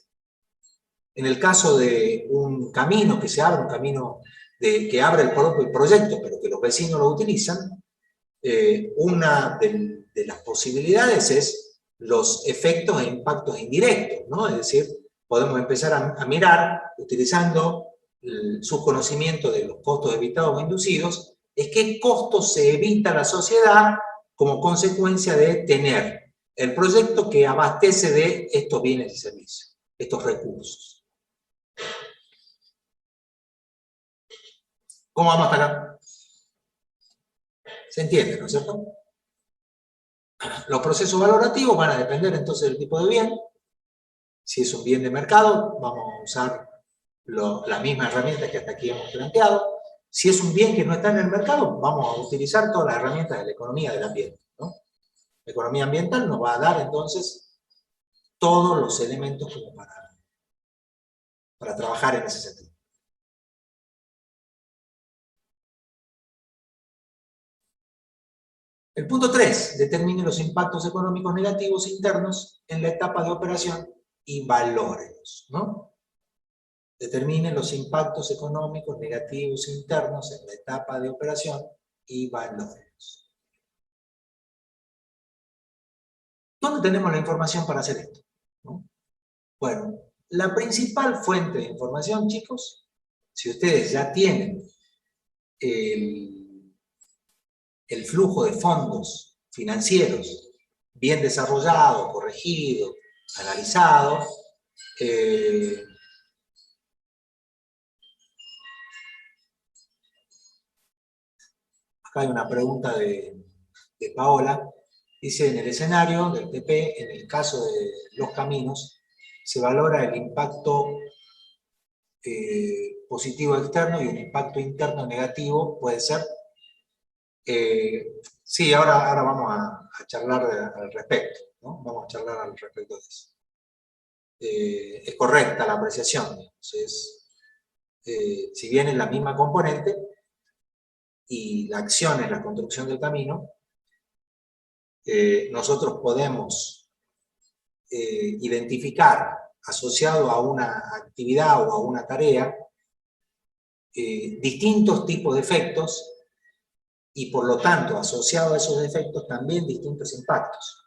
[SPEAKER 1] En el caso de un camino que se abre, un camino que abre el propio proyecto, pero que los vecinos lo utilizan, una de de las posibilidades es los efectos e impactos indirectos, ¿no? Es decir, podemos empezar a mirar, utilizando su conocimiento de los costos evitados o inducidos, es qué costos se evita a la sociedad como consecuencia de tener el proyecto que abastece de estos bienes y servicios, estos recursos. ¿Cómo vamos hasta acá? ¿Se entiende, no es cierto? Los procesos valorativos van a depender entonces del tipo de bien. Si es un bien de mercado, vamos a usar las mismas herramientas que hasta aquí hemos planteado. Si es un bien que no está en el mercado, vamos a utilizar todas las herramientas de la economía del ambiente, ¿no? La economía ambiental nos va a dar entonces todos los elementos como para trabajar en ese sentido. El punto 3, determine los impactos económicos negativos internos en la etapa de operación y valórelos, ¿no? Determine los impactos económicos negativos internos en la etapa de operación y valórelos. ¿Dónde tenemos la información para hacer esto? ¿No? Bueno, la principal fuente de información, chicos, si ustedes ya tienen el flujo de fondos financieros bien desarrollado, corregido, analizado, acá hay una pregunta de Paola. Dice, en el escenario del TP, en el caso de los caminos, se valora el impacto positivo externo y un impacto interno negativo, ¿puede ser? Sí, ahora vamos a charlar al respecto, ¿no? Vamos a charlar al respecto de eso. Es correcta la apreciación, entonces, si bien es la misma componente, y la acción es la construcción del camino, nosotros podemos identificar, asociado a una actividad o a una tarea, distintos tipos de efectos y por lo tanto asociado a esos efectos también distintos impactos.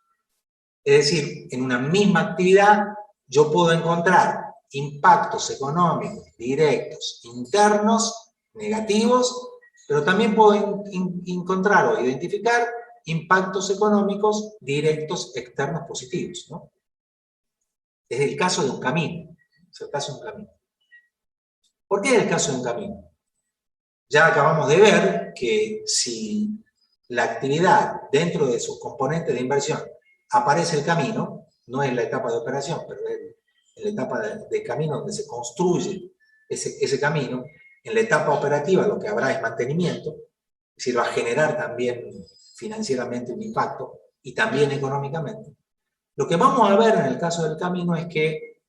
[SPEAKER 1] Es decir, en una misma actividad yo puedo encontrar impactos económicos directos, internos, negativos, pero también puedo encontrar o identificar impactos económicos directos, externos, positivos, ¿no? Es el caso de un camino. Es el caso de un camino. ¿Por qué es el caso de un camino? Ya acabamos de ver que si la actividad dentro de sus componentes de inversión aparece el camino, no es la etapa de operación, pero es la etapa de camino donde se construye ese camino, en la etapa operativa lo que habrá es mantenimiento, es decir, va a generar también financieramente un impacto y también económicamente. Lo que vamos a ver en el caso del camino es que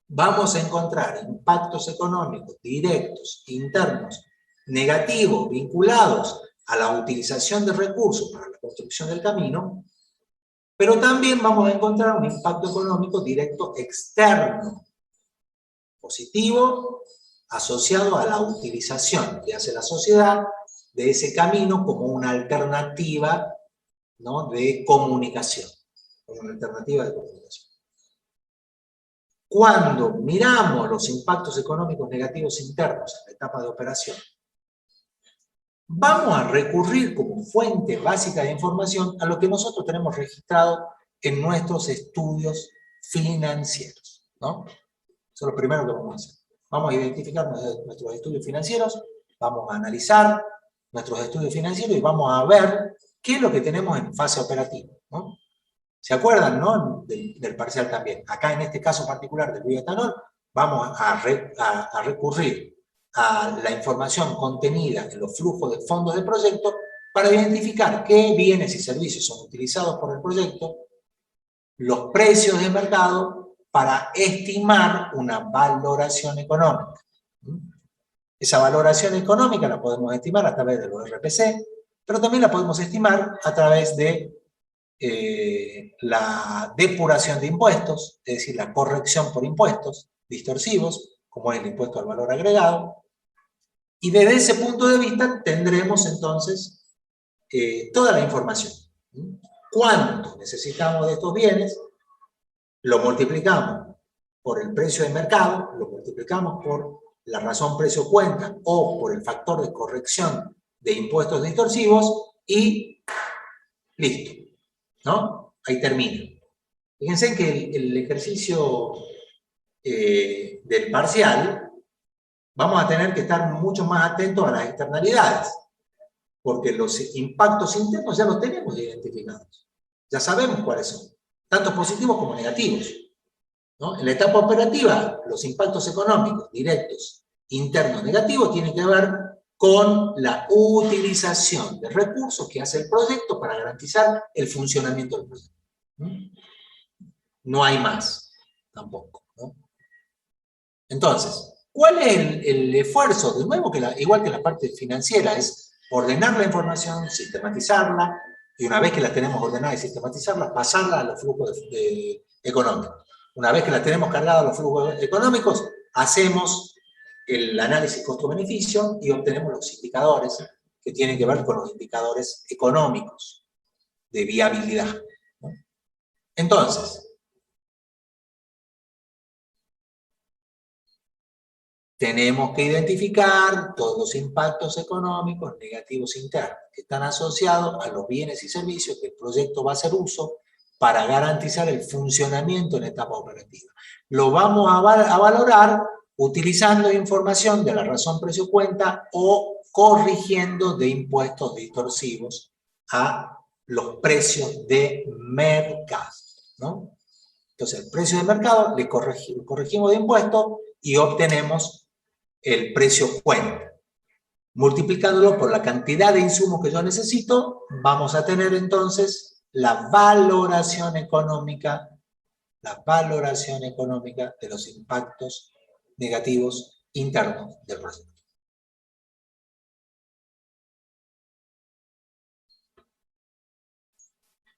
[SPEAKER 1] vamos a encontrar impactos económicos directos, internos, negativos, vinculados a la utilización de recursos para la construcción del camino, pero también vamos a encontrar un impacto económico directo externo, positivo, asociado a la utilización que hace la sociedad de ese camino como una alternativa, ¿no?, de comunicación, como una alternativa de comunicación. Cuando miramos los impactos económicos negativos internos en la etapa de operación, vamos a recurrir como fuente básica de información a lo que nosotros tenemos registrado en nuestros estudios financieros, ¿no? Eso es lo primero que vamos a hacer. Vamos a identificar nuestros estudios financieros, vamos a analizar nuestros estudios financieros y vamos a ver qué es lo que tenemos en fase operativa, ¿no? ¿Se acuerdan, no? Del parcial también. Acá en este caso particular del bioetanol, vamos a recurrir a la información contenida en los flujos de fondos del proyecto para identificar qué bienes y servicios son utilizados por el proyecto, los precios de mercado, para estimar una valoración económica. Esa valoración económica la podemos estimar a través de los RPC, pero también la podemos estimar a través de la depuración de impuestos, es decir, la corrección por impuestos distorsivos, como es el impuesto al valor agregado, y desde ese punto de vista tendremos entonces toda la información. cuánto necesitamos de estos bienes, lo multiplicamos por el precio de mercado, lo multiplicamos por la razón precio-cuenta o por el factor de corrección de impuestos distorsivos y listo, ¿no? Ahí termina. Fíjense que el ejercicio del parcial vamos a tener que estar mucho más atentos a las externalidades, porque los impactos internos ya los tenemos identificados. Ya sabemos cuáles son, tanto positivos como negativos, ¿no? En la etapa operativa, los impactos económicos directos, internos, negativos, tienen que ver con la utilización de recursos que hace el proyecto para garantizar el funcionamiento del proyecto. No hay más, tampoco, ¿no? Entonces, ¿cuál es el esfuerzo? De nuevo, igual que la parte financiera, es ordenar la información, sistematizarla, y una vez que la tenemos ordenada y sistematizarla, pasarla a los flujos económicos. Una vez que la tenemos cargada a los flujos económicos, hacemos el análisis costo-beneficio y obtenemos los indicadores que tienen que ver con los indicadores económicos de viabilidad, ¿no? Entonces, tenemos que identificar todos los impactos económicos negativos internos que están asociados a los bienes y servicios que el proyecto va a hacer uso para garantizar el funcionamiento en etapa operativa. Lo vamos a valorar utilizando información de la razón precio-cuenta o corrigiendo de impuestos distorsivos a los precios de mercado, ¿no? Entonces, el precio de mercado le corregimos de impuestos y obtenemos el precio cuenta. Multiplicándolo por la cantidad de insumos que yo necesito, vamos a tener entonces la valoración económica de los impactos negativos internos del proyecto.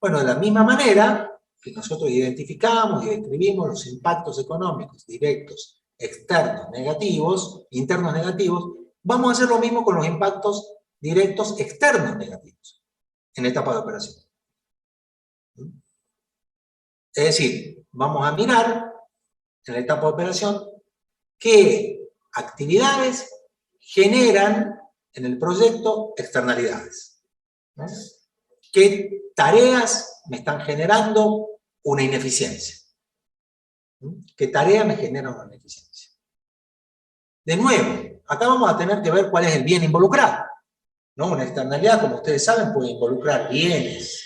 [SPEAKER 1] Bueno, de la misma manera que nosotros identificamos y describimos los impactos económicos directos, externos, negativos, internos negativos, vamos a hacer lo mismo con los impactos directos externos negativos en etapa de operación. Es decir, vamos a mirar en la etapa de operación qué actividades generan en el proyecto externalidades, ¿no? ¿Qué tareas me están generando una ineficiencia? ¿Qué tarea me genera una ineficiencia? De nuevo, acá vamos a tener que ver cuál es el bien involucrado, ¿no? Una externalidad, como ustedes saben, puede involucrar bienes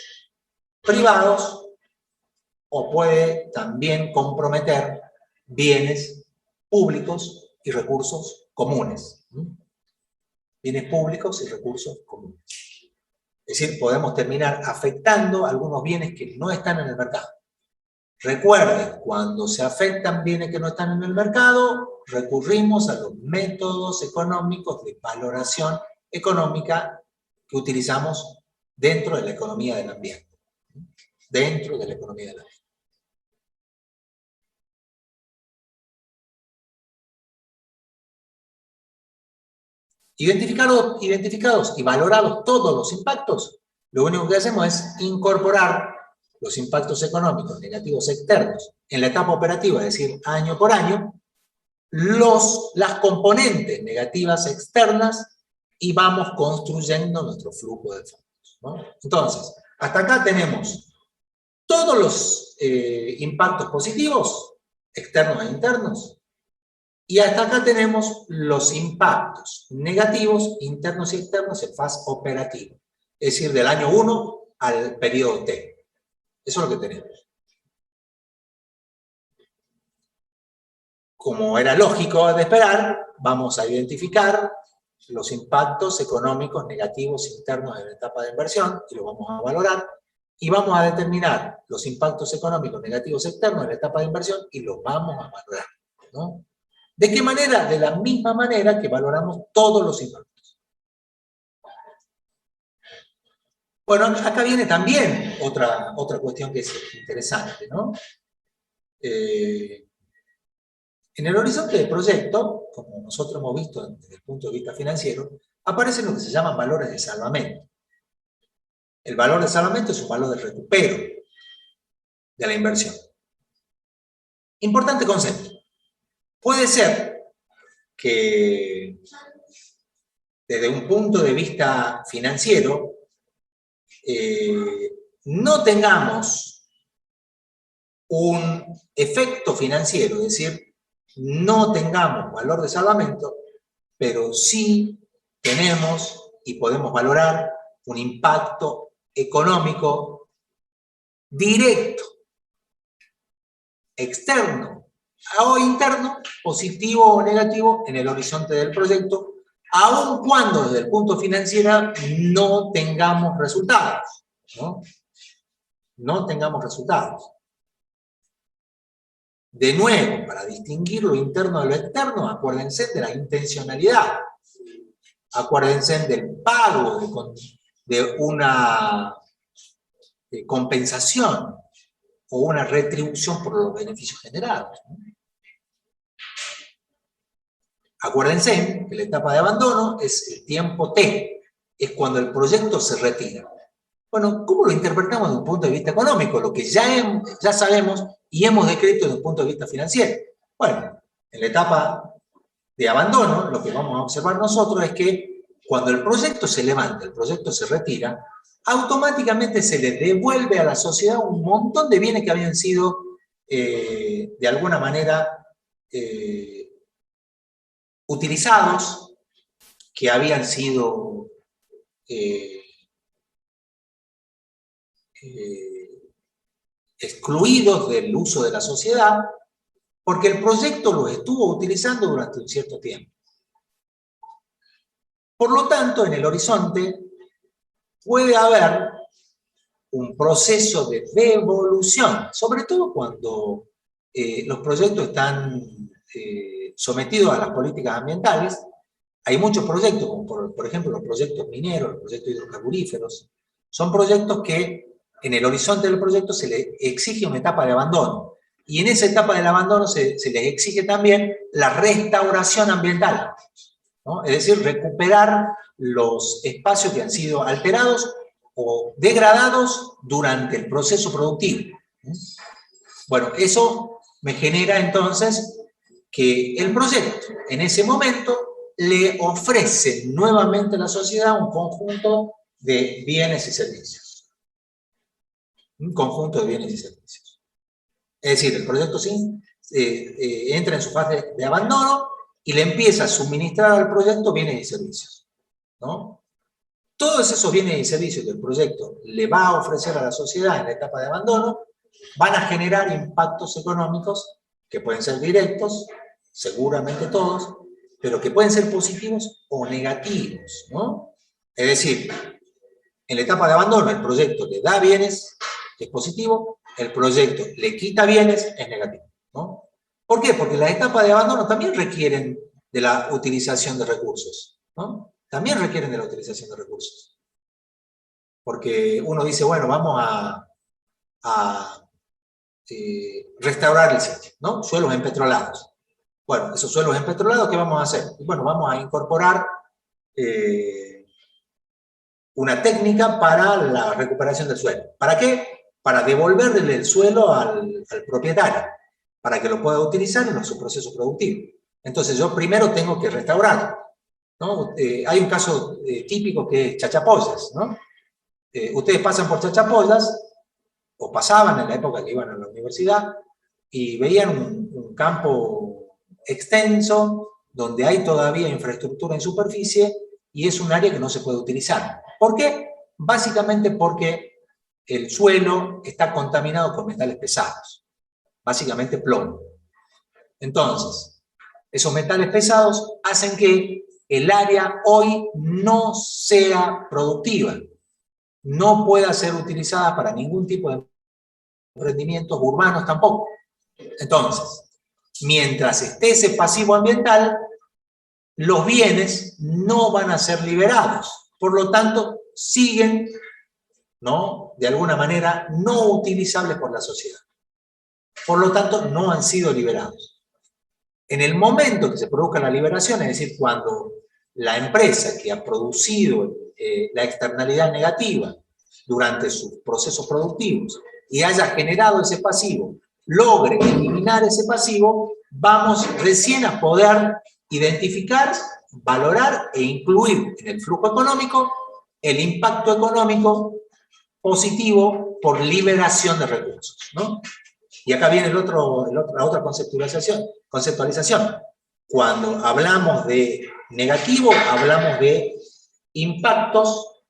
[SPEAKER 1] privados o puede también comprometer bienes públicos y recursos comunes. Bienes públicos y recursos comunes. Es decir, podemos terminar afectando algunos bienes que no están en el mercado. Recuerden, cuando se afectan bienes que no están en el mercado, recurrimos a los métodos económicos de valoración económica que utilizamos dentro de la economía del ambiente. Dentro de la economía del ambiente. Identificados y valorados todos los impactos, lo único que hacemos es incorporar los impactos económicos negativos externos en la etapa operativa, es decir, año por año, las componentes negativas externas y vamos construyendo nuestro flujo de fondos, ¿no? Entonces, hasta acá tenemos todos los impactos positivos, externos e internos, y hasta acá tenemos los impactos negativos, internos y externos en fase operativa, es decir, del año 1 al periodo T. Eso es lo que tenemos. Como era lógico de esperar, vamos a identificar los impactos económicos negativos internos en la etapa de inversión y lo vamos a valorar. Y vamos a determinar los impactos económicos negativos externos en la etapa de inversión y los vamos a valorar, ¿no? ¿De qué manera? De la misma manera que valoramos todos los impactos. Bueno, acá viene también otra cuestión que es interesante, ¿no? En el horizonte del proyecto, como nosotros hemos visto desde el punto de vista financiero, aparecen lo que se llaman valores de salvamento. El valor de salvamento es un valor de recupero de la inversión. Importante concepto. Puede ser que desde un punto de vista financiero no tengamos un efecto financiero, es decir, no tengamos valor de salvamento, pero sí tenemos y podemos valorar un impacto económico directo, externo o interno, positivo o negativo en el horizonte del proyecto, aun cuando desde el punto financiero no tengamos resultados, ¿no? No tengamos resultados. De nuevo, para distinguir lo interno de lo externo, acuérdense de la intencionalidad. Acuérdense del pago de una compensación o una retribución por los beneficios generados. Acuérdense que la etapa de abandono es el tiempo T, es cuando el proyecto se retira. Bueno, ¿cómo lo interpretamos desde un punto de vista económico? Lo que ya sabemos y hemos descrito desde un punto de vista financiero. Bueno, en la etapa de abandono, lo que vamos a observar nosotros es que cuando el proyecto se levanta, el proyecto se retira, automáticamente se le devuelve a la sociedad un montón de bienes que habían sido, de alguna manera, utilizados, que habían sido excluidos del uso de la sociedad, porque el proyecto los estuvo utilizando durante un cierto tiempo. Por lo tanto, en el horizonte puede haber un proceso de devolución, sobre todo cuando los proyectos están sometidos a las políticas ambientales. Hay muchos proyectos, como por ejemplo los proyectos mineros, los proyectos hidrocarburíferos, son proyectos que en el horizonte del proyecto se les exige una etapa de abandono. Y en esa etapa del abandono se les exige también la restauración ambiental, ¿no? Es decir, recuperar los espacios que han sido alterados o degradados durante el proceso productivo. Bueno, eso me genera entonces que el proyecto en ese momento le ofrece nuevamente a la sociedad un conjunto de bienes y servicios. Un conjunto de bienes y servicios. Es decir, el proyecto sí entra en su fase de abandono y le empieza a suministrar al proyecto bienes y servicios, ¿no? Todos esos bienes y servicios que el proyecto le va a ofrecer a la sociedad en la etapa de abandono van a generar impactos económicos que pueden ser directos, seguramente todos, pero que pueden ser positivos o negativos, ¿no? Es decir, en la etapa de abandono el proyecto le da bienes, es positivo, el proyecto le quita bienes, es negativo, ¿no? ¿Por qué? Porque las etapas de abandono también requieren de la utilización de recursos, ¿no? También requieren de la utilización de recursos. Porque uno dice, bueno, vamos a restaurar el sitio, ¿no? Suelos empetrolados. Bueno, esos suelos empetrolados, ¿qué vamos a hacer? Bueno, vamos a incorporar una técnica para la recuperación del suelo. ¿Para qué? Para devolverle el suelo al propietario, para que lo pueda utilizar en su proceso productivo. Entonces yo primero tengo que restaurarlo, ¿no? Hay un caso típico que es Chachapoyas, ¿no? Ustedes pasan por Chachapoyas, o pasaban en la época que iban a la universidad, y veían un campo extenso, donde hay todavía infraestructura en superficie, y es un área que no se puede utilizar. ¿Por qué? Básicamente porque el suelo está contaminado con metales pesados, básicamente plomo. Entonces, esos metales pesados hacen que el área hoy no sea productiva, no pueda ser utilizada para ningún tipo de emprendimientos urbanos tampoco. Entonces, mientras esté ese pasivo ambiental, los bienes no van a ser liberados. Por lo tanto, siguen, ¿no?, de alguna manera no utilizables por la sociedad. Por lo tanto, no han sido liberados. En el momento que se produzca la liberación, es decir, cuando la empresa que ha producido la externalidad negativa durante sus procesos productivos y haya generado ese pasivo, logre eliminar ese pasivo, vamos recién a poder identificar, valorar e incluir en el flujo económico el impacto económico positivo por liberación de recursos, ¿no? Y acá viene la otra conceptualización. Cuando hablamos de negativo, hablamos de impactos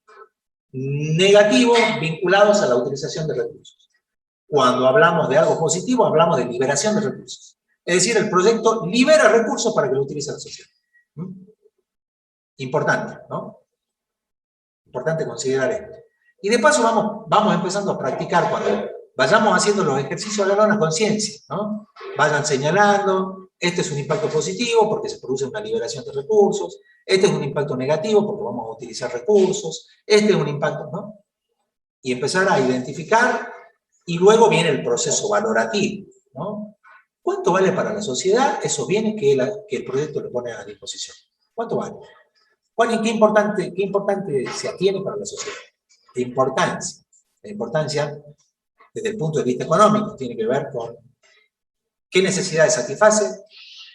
[SPEAKER 1] negativos vinculados a la utilización de recursos. Cuando hablamos de algo positivo, hablamos de liberación de recursos. Es decir, el proyecto libera recursos para que lo utilice la sociedad. Importante, ¿no? Importante considerar esto. Y de paso vamos empezando a practicar cuando vayamos haciendo los ejercicios de la conciencia, ¿no? Vayan señalando, este es un impacto positivo porque se produce una liberación de recursos, este es un impacto negativo porque vamos a utilizar recursos, este es un impacto, ¿no? Y empezar a identificar, y luego viene el proceso valorativo, ¿no? ¿Cuánto vale para la sociedad esos bienes que el proyecto le pone a disposición? ¿Cuánto vale? ¿Qué importante se atiene para la sociedad? La importancia, desde el punto de vista económico, tiene que ver con qué necesidades satisface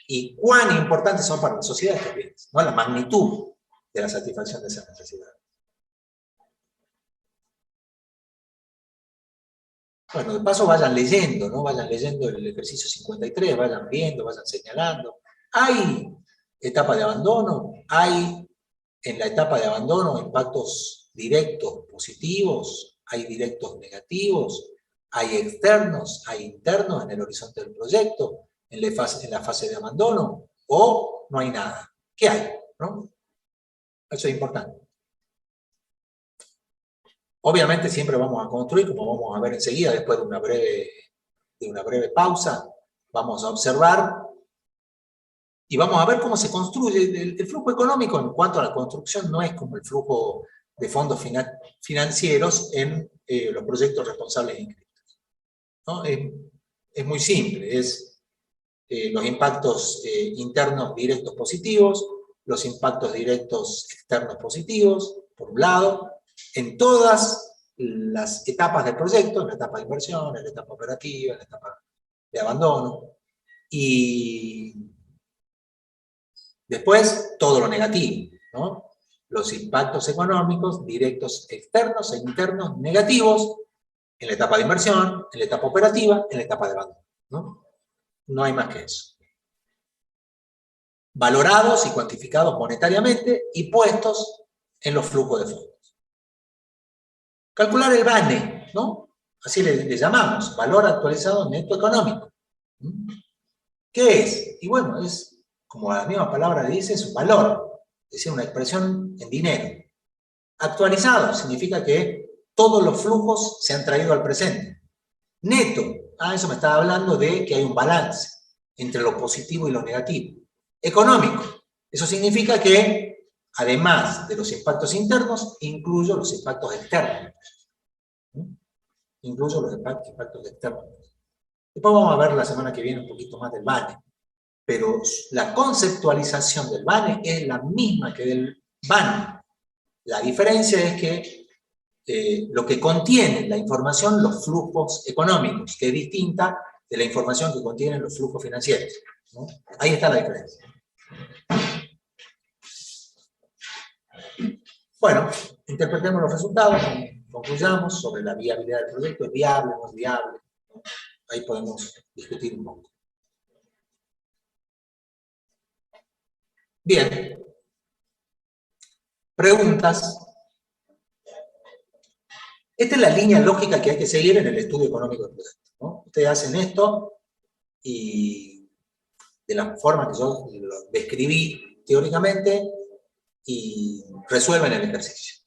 [SPEAKER 1] y cuán importantes son para la sociedad estos bienes, ¿no? La magnitud de la satisfacción de esas necesidades. Bueno, de paso vayan leyendo, ¿no? Vayan leyendo el ejercicio 53, vayan viendo, vayan señalando. Hay etapa de abandono, hay en la etapa de abandono impactos directos positivos, hay directos negativos, hay externos, hay internos en el horizonte del proyecto, en la fase de abandono, o no hay nada. ¿Qué hay? ¿No? Eso es importante. Obviamente siempre vamos a construir, como vamos a ver enseguida, después de una breve pausa, vamos a observar y vamos a ver cómo se construye el flujo económico en cuanto a la construcción. No es como el flujo de fondos financieros en los proyectos responsables inscritos, ¿no? Es muy simple, es los impactos internos directos positivos, los impactos directos externos positivos, por un lado, en todas las etapas del proyecto, en la etapa de inversión, en la etapa operativa, en la etapa de abandono, y después todo lo negativo, ¿no? Los impactos económicos directos externos e internos negativos en la etapa de inversión, en la etapa operativa, en la etapa de abandono, ¿no? No hay más que eso. Valorados y cuantificados monetariamente y puestos en los flujos de fondos. Calcular el VANE, ¿no? Así le llamamos, valor actualizado neto económico. ¿Qué es? Y bueno, es, como la misma palabra dice, es un valor, es decir, una expresión en dinero. Actualizado significa que todos los flujos se han traído al presente. Neto, eso me estaba hablando de que hay un balance entre lo positivo y lo negativo. Económico, eso significa que, además de los impactos internos, incluyo los impactos externos. Incluyo los impactos externos. Después vamos a ver la semana que viene un poquito más del VANE. Pero la conceptualización del VANE es la misma que del VANE. La diferencia es que lo que contiene la información, los flujos económicos, que es distinta de la información que contienen los flujos financieros, ¿no? Ahí está la diferencia. Bueno, interpretemos los resultados, concluyamos sobre la viabilidad del proyecto. ¿Es viable, no es viable? Ahí podemos discutir un poco. Bien. Preguntas. Esta es la línea lógica que hay que seguir en el estudio económico del proyecto, ¿no? Ustedes hacen esto y de la forma que yo lo describí teóricamente y resuelven el ejercicio.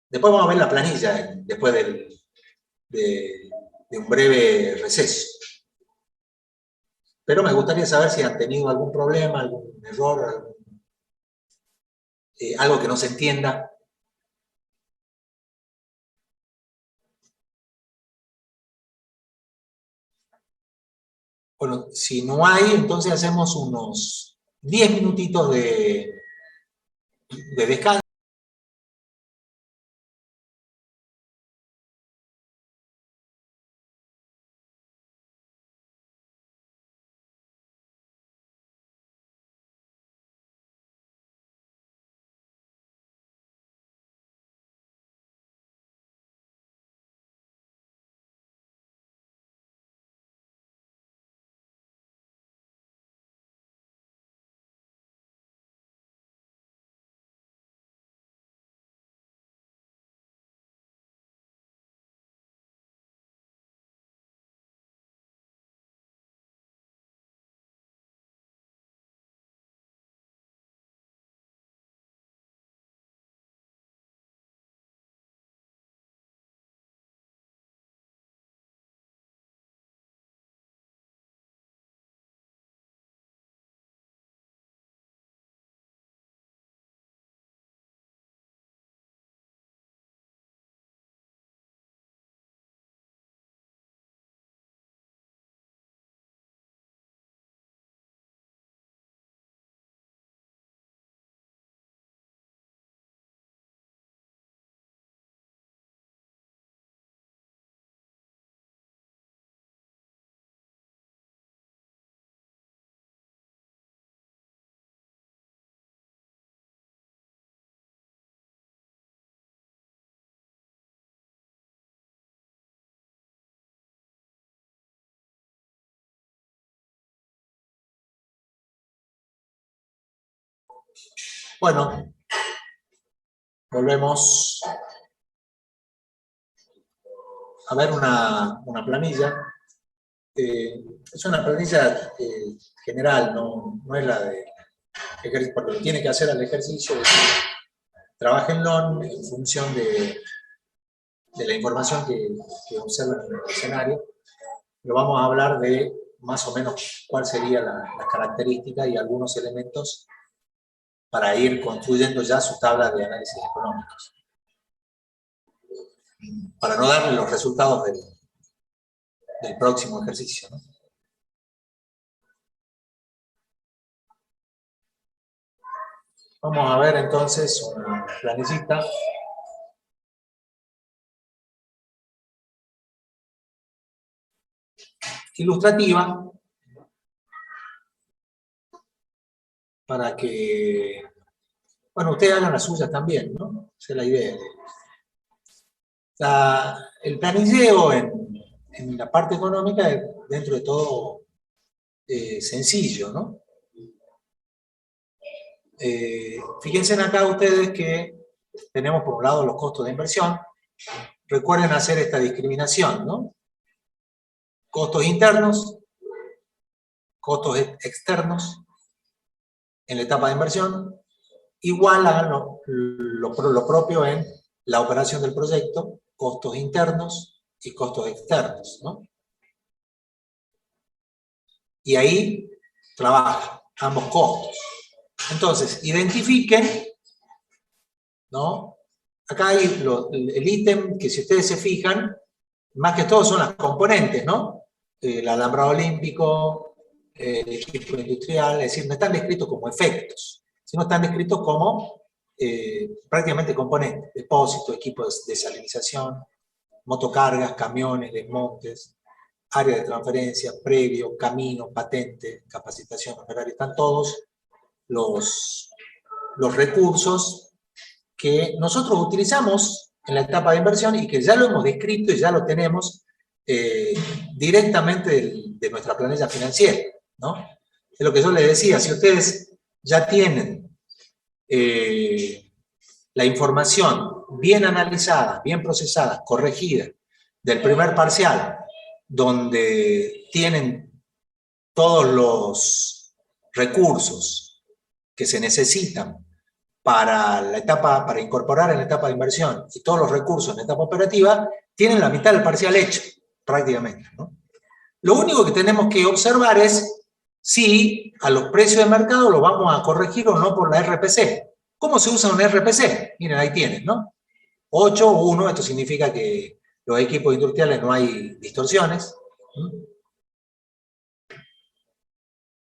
[SPEAKER 1] Después vamos a ver la planilla después de un breve receso. Pero me gustaría saber si han tenido algún problema, algún error, algo que no se entienda. Bueno, si no hay, entonces hacemos unos 10 minutitos de descanso. Bueno, volvemos a ver una planilla. Es una planilla general, no es la de ejercicio, porque lo tiene que hacer al ejercicio. Trabajenlo en función de la información que observan en el escenario. Pero vamos a hablar de más o menos cuál sería la característica y algunos elementos para ir construyendo ya su tabla de análisis económicos. Para no darle los resultados del próximo ejercicio, ¿no? Vamos a ver entonces una planillita. Ilustrativa, para que, bueno, ustedes hagan las suyas también, ¿no? Esa es la idea. El planilleo en la parte económica es, dentro de todo, sencillo, ¿no? Fíjense acá ustedes que tenemos por un lado los costos de inversión. Recuerden hacer esta discriminación, ¿no? Costos internos, costos externos en la etapa de inversión, igual hagan lo propio en la operación del proyecto, costos internos y costos externos, ¿no? Y ahí trabajan ambos costos. Entonces, identifiquen, ¿no? Acá hay el ítem que, si ustedes se fijan, más que todo son las componentes, ¿no? El alambrado olímpico, el equipo industrial, es decir, no están descritos como efectos, sino están descritos como prácticamente componentes: depósito, equipo de desalinización, motocargas, camiones, desmontes, área de transferencia, previo, camino, patente, capacitación operaria. Están todos los recursos que nosotros utilizamos en la etapa de inversión y que ya lo hemos descrito y ya lo tenemos directamente de nuestra planilla financiera, ¿no? Es lo que yo les decía: si ustedes ya tienen la información bien analizada, bien procesada, corregida, del primer parcial, donde tienen todos los recursos que se necesitan para incorporar en la etapa de inversión, y todos los recursos en la etapa operativa, tienen la mitad del parcial hecho, prácticamente, ¿no? Lo único que tenemos que observar es si a los precios de mercado lo vamos a corregir o no por la RPC. ¿Cómo se usa un RPC? Miren, ahí tienen, ¿no? 8, 1, esto significa que los equipos industriales no hay distorsiones.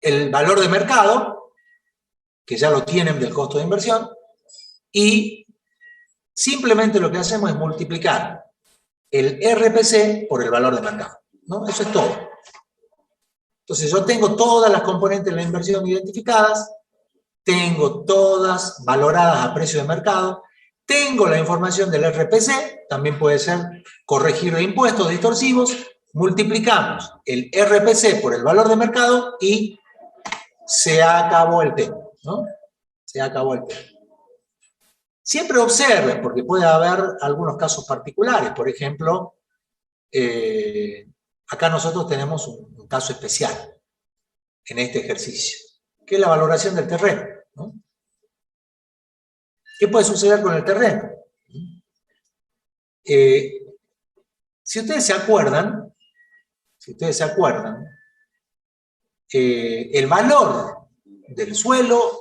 [SPEAKER 1] El valor de mercado, que ya lo tienen del costo de inversión, y simplemente lo que hacemos es multiplicar el RPC por el valor de mercado, ¿no? Eso es todo. Entonces yo tengo todas las componentes de la inversión identificadas, tengo todas valoradas a precio de mercado, tengo la información del RPC, también puede ser corregir de impuestos distorsivos, multiplicamos el RPC por el valor de mercado y se acabó el tema, ¿no? Se acabó el tema. Siempre observen, porque puede haber algunos casos particulares. Por ejemplo, acá nosotros tenemos un caso especial en este ejercicio, que es la valoración del terreno, ¿no? ¿Qué puede suceder con el terreno? Si ustedes se acuerdan, el valor del suelo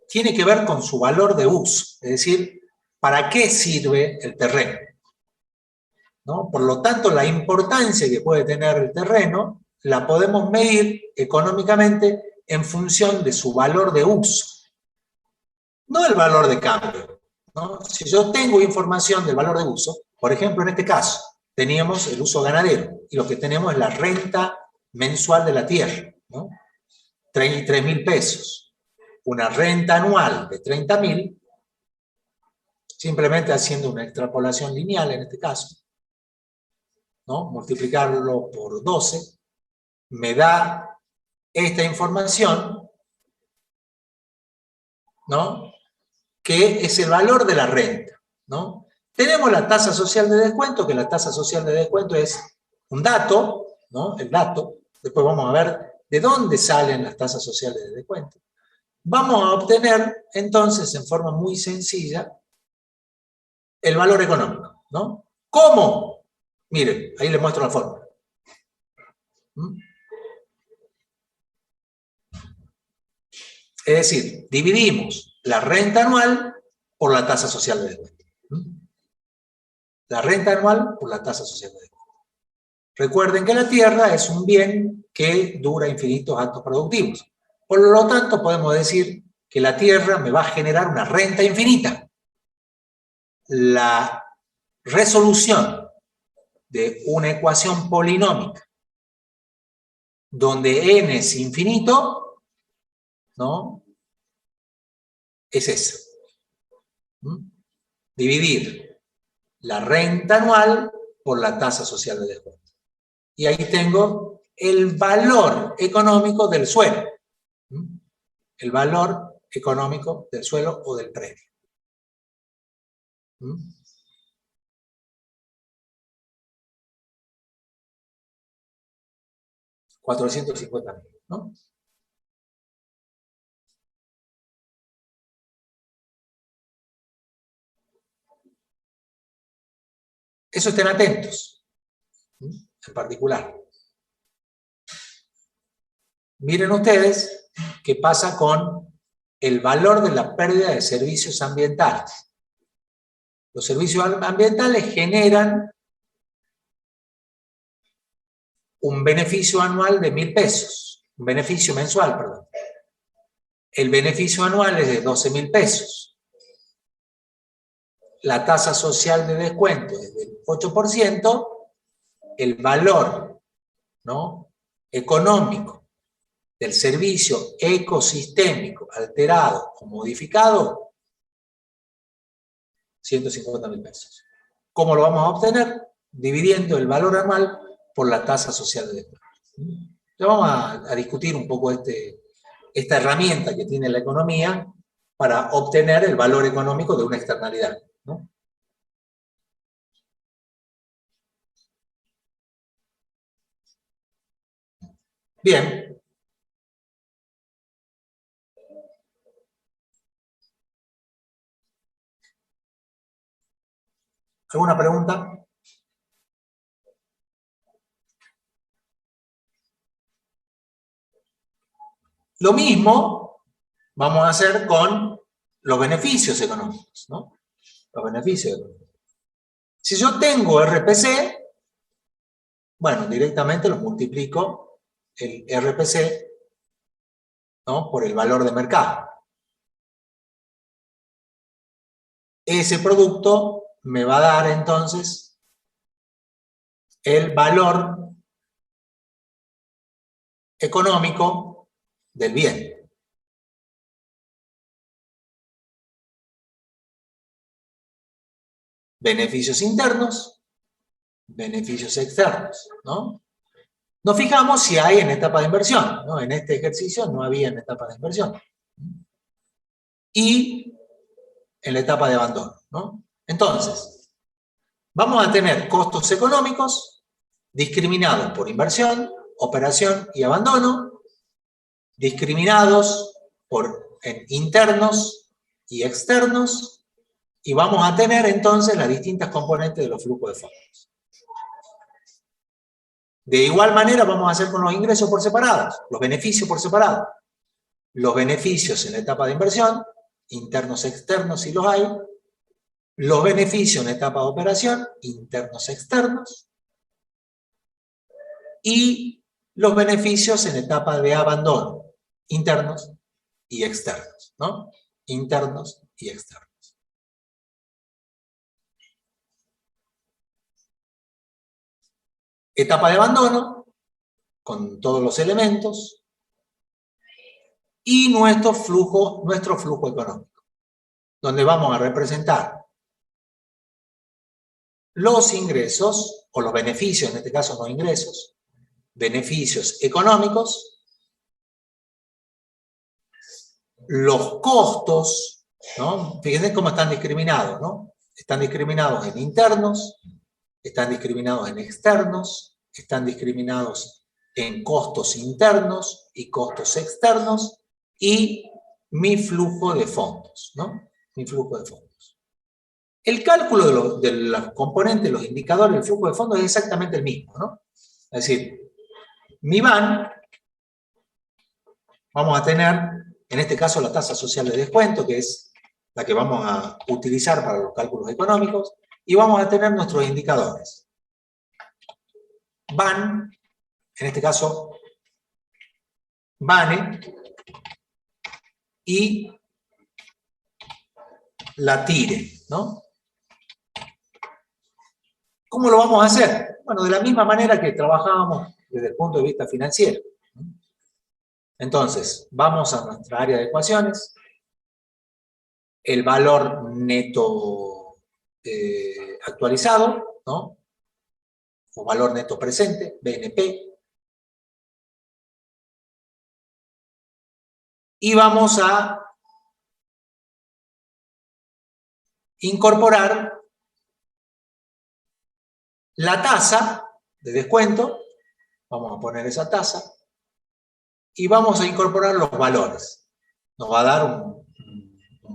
[SPEAKER 1] tiene que ver con su valor de uso, es decir, ¿para qué sirve el terreno? ¿No? Por lo tanto, la importancia que puede tener el terreno la podemos medir económicamente en función de su valor de uso, no el valor de cambio, ¿no? Si yo tengo información del valor de uso, por ejemplo, en este caso, teníamos el uso ganadero, y lo que tenemos es la renta mensual de la tierra, ¿no? 33.000 pesos. Una renta anual de 30.000, simplemente haciendo una extrapolación lineal en este caso, ¿no? Multiplicarlo por 12, me da esta información ¿no? Que es el valor de la renta, ¿no? Tenemos la tasa social de descuento, que la tasa social de descuento es un dato, ¿no? El dato. Después vamos a ver de dónde salen las tasas sociales de descuento. Vamos a obtener, entonces, en forma muy sencilla, el valor económico, ¿no? ¿Cómo? Miren, ahí les muestro la fórmula. Es decir, dividimos la renta anual por la tasa social de descuento. La renta anual por la tasa social de descuento. Recuerden que la tierra es un bien que dura infinitos actos productivos. Por lo tanto, podemos decir que la tierra me va a generar una renta infinita. La resolución de una ecuación polinómica donde n es infinito, ¿no? Es esa. Dividir la renta anual por la tasa social de descuento. Y ahí tengo el valor económico del suelo. El valor económico del suelo o del predio. 450.000, ¿no? Eso estén atentos, en particular. Miren ustedes qué pasa con el valor de la pérdida de servicios ambientales. Los servicios ambientales generan un beneficio anual de 1.000 pesos, un beneficio mensual, perdón. El beneficio anual es de 12.000 pesos. La tasa social de descuento es del 8%, el valor, ¿no?, económico del servicio ecosistémico alterado o modificado, 150.000 pesos. ¿Cómo lo vamos a obtener? Dividiendo el valor anual por la tasa social de descuento. Ya vamos a discutir un poco esta herramienta que tiene la economía para obtener el valor económico de una externalidad, ¿no? Bien. ¿Alguna pregunta? Lo mismo vamos a hacer con los beneficios económicos, ¿no? Los beneficios económicos. Si yo tengo RPC, bueno, directamente lo multiplico el RPC, ¿no?, por el valor de mercado. Ese producto me va a dar entonces el valor económico del bien. Beneficios internos, beneficios externos, ¿no? Nos fijamos si hay en etapa de inversión, ¿no? En este ejercicio no había en etapa de inversión. Y en la etapa de abandono, ¿no? Entonces, vamos a tener costos económicos discriminados por inversión, operación y abandono, discriminados por internos y externos, y vamos a tener entonces las distintas componentes de los flujos de fondos. De igual manera vamos a hacer con los ingresos por separados, los beneficios por separado. Los beneficios en la etapa de inversión, internos, externos si los hay. Los beneficios en la etapa de operación, internos, externos. Y los beneficios en la etapa de abandono, internos y externos, ¿no? Internos y externos. Etapa de abandono, con todos los elementos, y nuestro flujo económico, donde vamos a representar los ingresos, o los beneficios, en este caso no ingresos, beneficios económicos, los costos, ¿no? Fíjense cómo están discriminados, ¿no? Están discriminados en internos, están discriminados en externos, están discriminados en costos internos y costos externos, y mi flujo de fondos, ¿no? Mi flujo de fondos. El cálculo de los componentes, los indicadores del flujo de fondos es exactamente el mismo, ¿no? Es decir, mi BAN, vamos a tener, en este caso, la tasa social de descuento, que es la que vamos a utilizar para los cálculos económicos, y vamos a tener nuestros indicadores. BAN, en este caso, BANE, y la TIRE, ¿no? ¿Cómo lo vamos a hacer? Bueno, de la misma manera que trabajábamos desde el punto de vista financiero. Entonces, vamos a nuestra área de ecuaciones, el valor neto actualizado, ¿no? O valor neto presente, BNP, y vamos a incorporar la tasa de descuento, vamos a poner esa tasa, y vamos a incorporar los valores. Nos va a dar un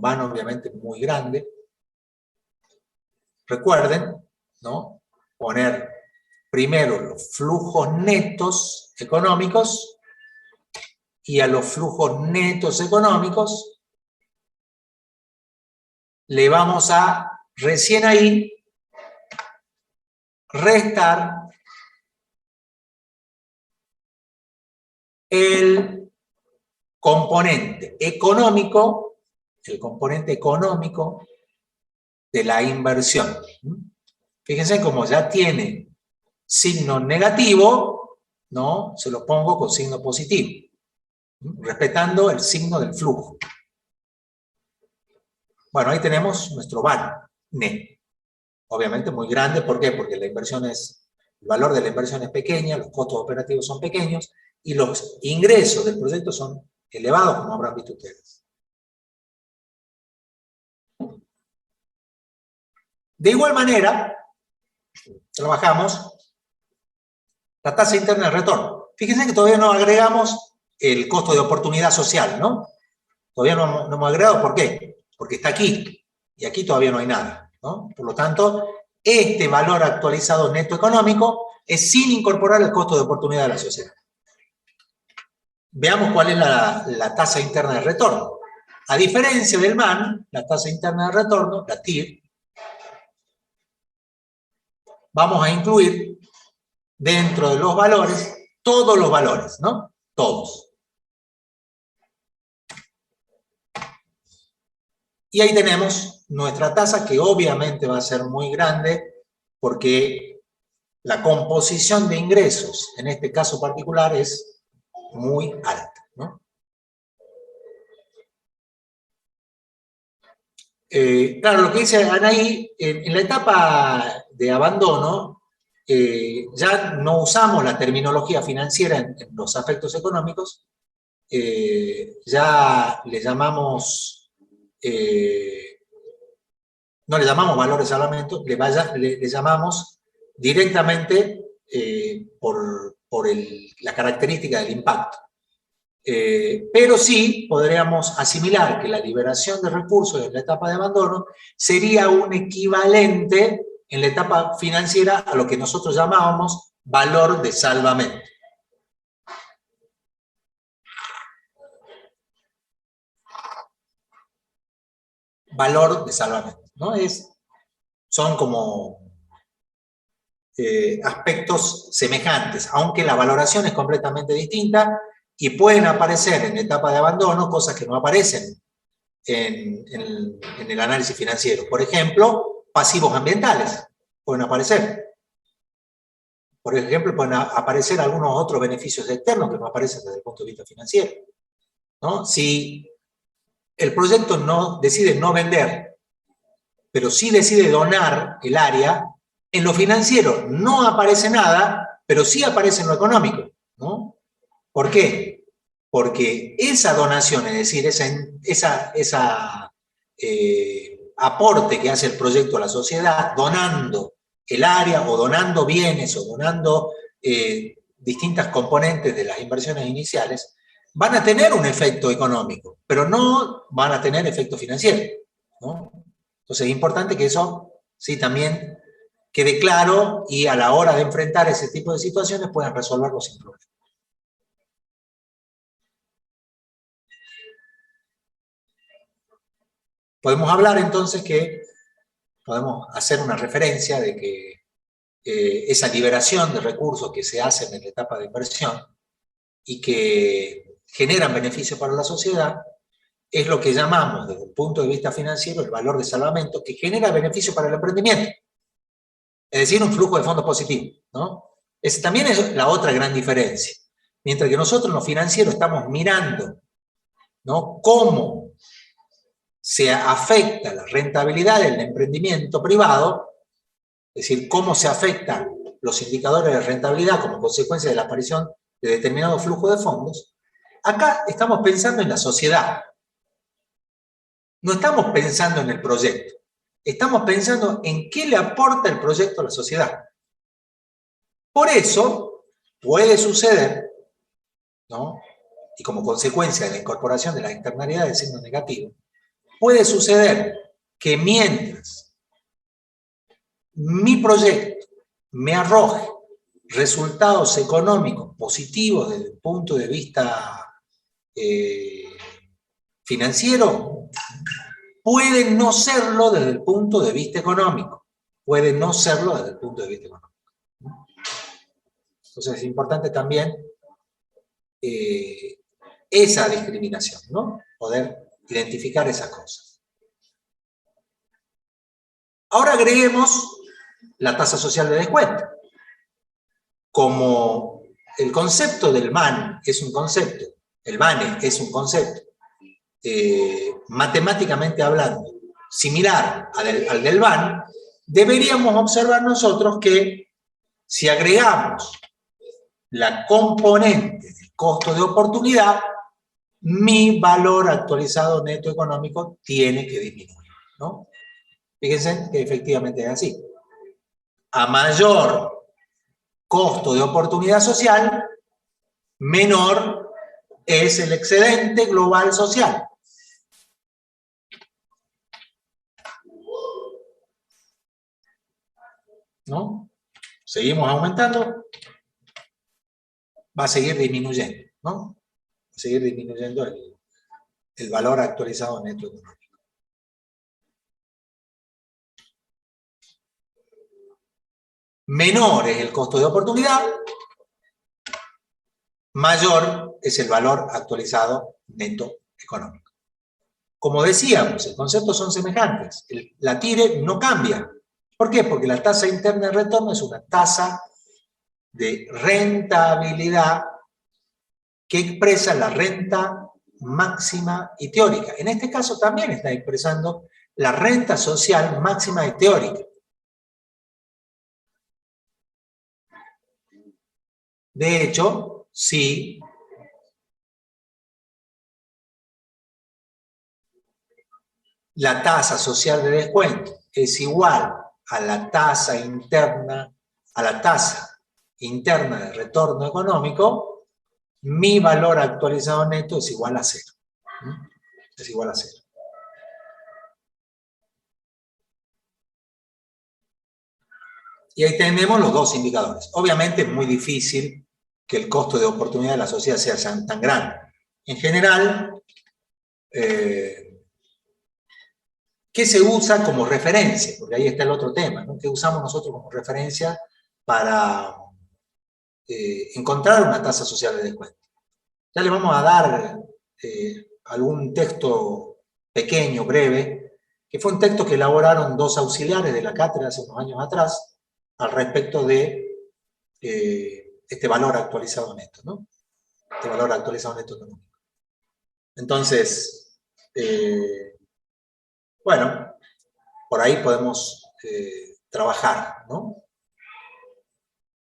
[SPEAKER 1] BAN obviamente muy grande. Recuerden, ¿no? Poner primero los flujos netos económicos, y a los flujos netos económicos le vamos a, recién ahí, restar el componente económico de la inversión. Fíjense cómo ya tiene signo negativo, ¿no? Se lo pongo con signo positivo, respetando el signo del flujo. Bueno, ahí tenemos nuestro BAN, NE. Obviamente muy grande, ¿por qué? Porque el valor de la inversión es pequeña, los costos operativos son pequeños, y los ingresos del proyecto son elevados, como habrán visto ustedes. De igual manera, trabajamos la tasa interna de retorno. Fíjense que todavía no agregamos el costo de oportunidad social, ¿no? Todavía no hemos agregado, ¿por qué? Porque está aquí, y aquí todavía no hay nada, ¿no? Por lo tanto, este valor actualizado neto económico es sin incorporar el costo de oportunidad de la sociedad. Veamos cuál es la tasa interna de retorno. A diferencia del MAN, la tasa interna de retorno, la TIR, vamos a incluir dentro de los valores todos los valores, ¿no? Todos. Y ahí tenemos nuestra tasa, que obviamente va a ser muy grande, porque la composición de ingresos, en este caso particular, es muy alta, ¿no? Claro, lo que dice Anaí, en la etapa de abandono, ya no usamos la terminología financiera en los aspectos económicos, ya le llamamos, no le llamamos valor de salvamento, le llamamos directamente por la característica del impacto. Pero sí podríamos asimilar que la liberación de recursos en la etapa de abandono sería un equivalente en la etapa financiera a lo que nosotros llamábamos valor de salvamento. Valor de salvamento, ¿no? Son como aspectos semejantes, aunque la valoración es completamente distinta, y pueden aparecer en la etapa de abandono cosas que no aparecen en el análisis financiero. Por ejemplo, pasivos ambientales pueden aparecer. Por ejemplo, pueden aparecer algunos otros beneficios externos que no aparecen desde el punto de vista financiero, ¿no? Si el proyecto decide no vender, pero sí decide donar el área, en lo financiero no aparece nada, pero sí aparece en lo económico, ¿no? ¿Por qué? porque esa donación, es decir, aporte que hace el proyecto a la sociedad, donando el área o donando bienes o donando distintas componentes de las inversiones iniciales, van a tener un efecto económico, pero no van a tener efecto financiero, ¿no? Entonces es importante que eso sí también quede claro y a la hora de enfrentar ese tipo de situaciones puedan resolverlo sin problema. Podemos hablar entonces podemos hacer una referencia de que esa liberación de recursos que se hace en la etapa de inversión y que generan beneficios para la sociedad, es lo que llamamos desde el punto de vista financiero el valor de salvamento, que genera beneficio para el emprendimiento. Es decir, un flujo de fondos positivo, ¿no? Esa también es la otra gran diferencia. Mientras que nosotros en lo financiero estamos mirando, ¿no?, cómo se afecta la rentabilidad del emprendimiento privado, es decir, cómo se afectan los indicadores de rentabilidad como consecuencia de la aparición de determinado flujo de fondos. Acá estamos pensando en la sociedad. No estamos pensando en el proyecto. Estamos pensando en qué le aporta el proyecto a la sociedad. Por eso puede suceder, ¿no?, y como consecuencia de la incorporación de las externalidades de signo negativo, puede suceder que mientras mi proyecto me arroje resultados económicos positivos desde el punto de vista financiero, puede no serlo desde el punto de vista económico. Puede no serlo desde el punto de vista económico. Entonces es importante también esa discriminación, ¿no? Poder identificar esas cosas. Ahora agreguemos la tasa social de descuento. Como el concepto del MAN es un concepto, el MANE es un concepto, matemáticamente hablando, similar al del BAN, deberíamos observar nosotros que si agregamos la componente del costo de oportunidad, mi valor actualizado neto económico tiene que disminuir, ¿no? Fíjense que efectivamente es así. A mayor costo de oportunidad social, menor es el excedente global social. ¿No? Seguimos aumentando, va a seguir disminuyendo, ¿no? Va a seguir disminuyendo el valor actualizado neto económico. Menor es el costo de oportunidad, mayor es el valor actualizado neto económico. Como decíamos, el concepto son semejantes. La TIRE no cambia. ¿Por qué? Porque la tasa interna de retorno es una tasa de rentabilidad que expresa la renta máxima y teórica. En este caso también está expresando la renta social máxima y teórica. De hecho, si la tasa social de descuento es igual a la tasa interna de retorno económico, mi valor actualizado neto es igual a 0. Es igual a 0. Y ahí tenemos los dos indicadores. Obviamente es muy difícil que el costo de oportunidad de la sociedad sea tan grande. En general, ¿qué se usa como referencia? Porque ahí está el otro tema, ¿no? ¿Qué usamos nosotros como referencia para encontrar una tasa social de descuento? Ya le vamos a dar algún texto pequeño, breve, que fue un texto que elaboraron dos auxiliares de la cátedra hace unos años atrás, al respecto de este valor actualizado neto, ¿no? Este valor actualizado neto económico. Entonces, bueno, por ahí podemos trabajar, ¿no?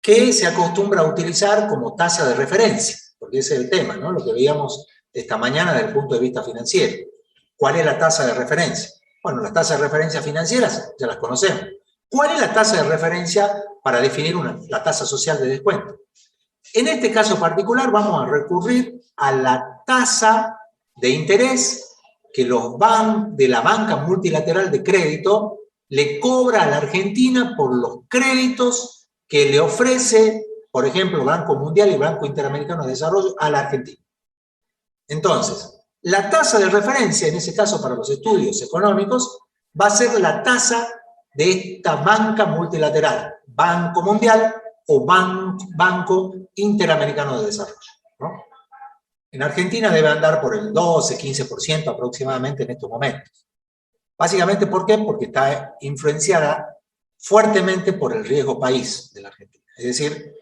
[SPEAKER 1] ¿Qué se acostumbra a utilizar como tasa de referencia? porque ese es el tema, ¿no? Lo que veíamos esta mañana desde el punto de vista financiero. ¿Cuál es la tasa de referencia? Bueno, las tasas de referencia financieras ya las conocemos. ¿Cuál es la tasa de referencia para definir la tasa social de descuento? En este caso particular vamos a recurrir a la tasa de interés que de la banca multilateral de crédito le cobra a la Argentina por los créditos que le ofrece, por ejemplo, Banco Mundial y Banco Interamericano de Desarrollo a la Argentina. Entonces, la tasa de referencia, en ese caso para los estudios económicos, va a ser la tasa de esta banca multilateral, Banco Mundial o Banco Interamericano de Desarrollo, ¿no? En Argentina debe andar por el 12-15% aproximadamente en estos momentos. Básicamente, ¿por qué? Porque está influenciada fuertemente por el riesgo país de la Argentina. Es decir,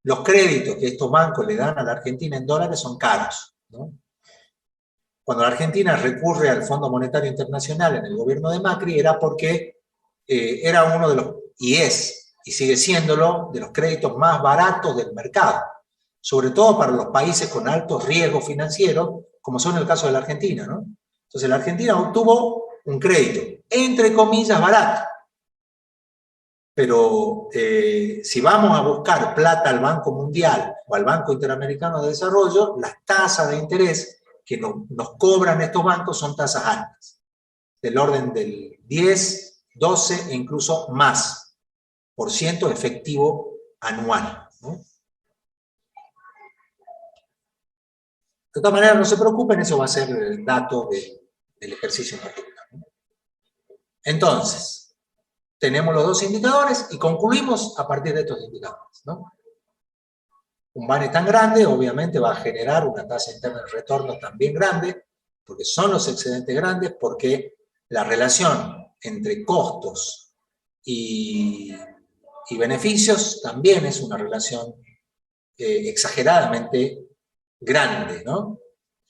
[SPEAKER 1] los créditos que estos bancos le dan a la Argentina en dólares son caros, ¿no? Cuando la Argentina recurre al Fondo Monetario Internacional en el gobierno de Macri era porque era uno de los, y sigue siéndolo, de los créditos más baratos del mercado, sobre todo para los países con altos riesgos financieros, como son el caso de la Argentina, ¿no? Entonces la Argentina obtuvo un crédito, entre comillas, barato. Pero si vamos a buscar plata al Banco Mundial o al Banco Interamericano de Desarrollo, las tasas de interés que nos cobran estos bancos son tasas altas, del orden del 10, 12 e incluso más por ciento efectivo anual, ¿no? De todas maneras, no se preocupen, eso va a ser el dato del ejercicio en particular, ¿no? Entonces, tenemos los dos indicadores y concluimos a partir de estos indicadores, ¿no? Un BANE tan grande, obviamente, va a generar una tasa interna de retorno también grande, porque son los excedentes grandes, porque la relación entre costos y beneficios también es una relación exageradamente grande, ¿no?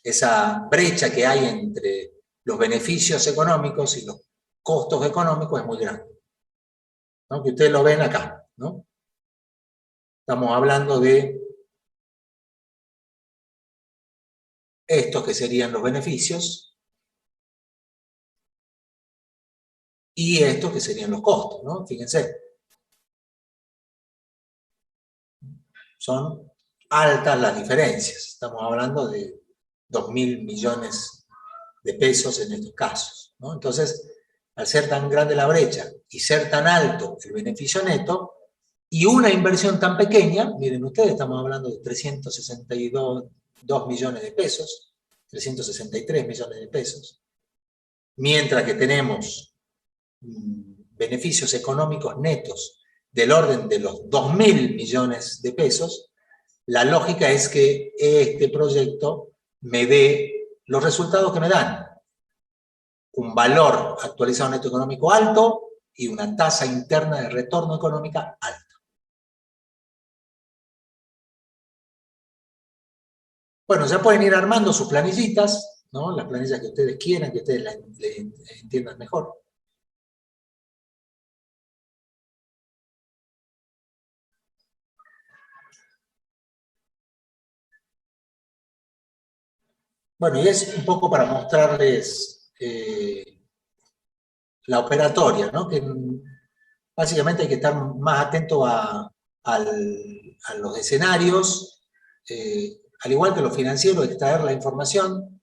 [SPEAKER 1] Esa brecha que hay entre los beneficios económicos y los costos económicos es muy grande, ¿no? Que ustedes lo ven acá, ¿no? Estamos hablando de estos que serían los beneficios y estos que serían los costos, ¿no? Fíjense. Son altas las diferencias. Estamos hablando de 2.000 millones de pesos en estos casos, ¿no? Entonces, al ser tan grande la brecha y ser tan alto el beneficio neto y una inversión tan pequeña, miren ustedes, estamos hablando de 362 millones de pesos, 363 millones de pesos, mientras que tenemos beneficios económicos netos del orden de los 2.000 millones de pesos, la lógica es que este proyecto me dé los resultados que me dan. Un valor actualizado neto económico alto y una tasa interna de retorno económica alta. Bueno, ya pueden ir armando sus planillitas, ¿no? Las planillas que ustedes quieran, que ustedes las entiendan mejor. Bueno, y es un poco para mostrarles la operatoria, ¿no? Que básicamente hay que estar más atento a los escenarios, al igual que los financieros, extraer la información.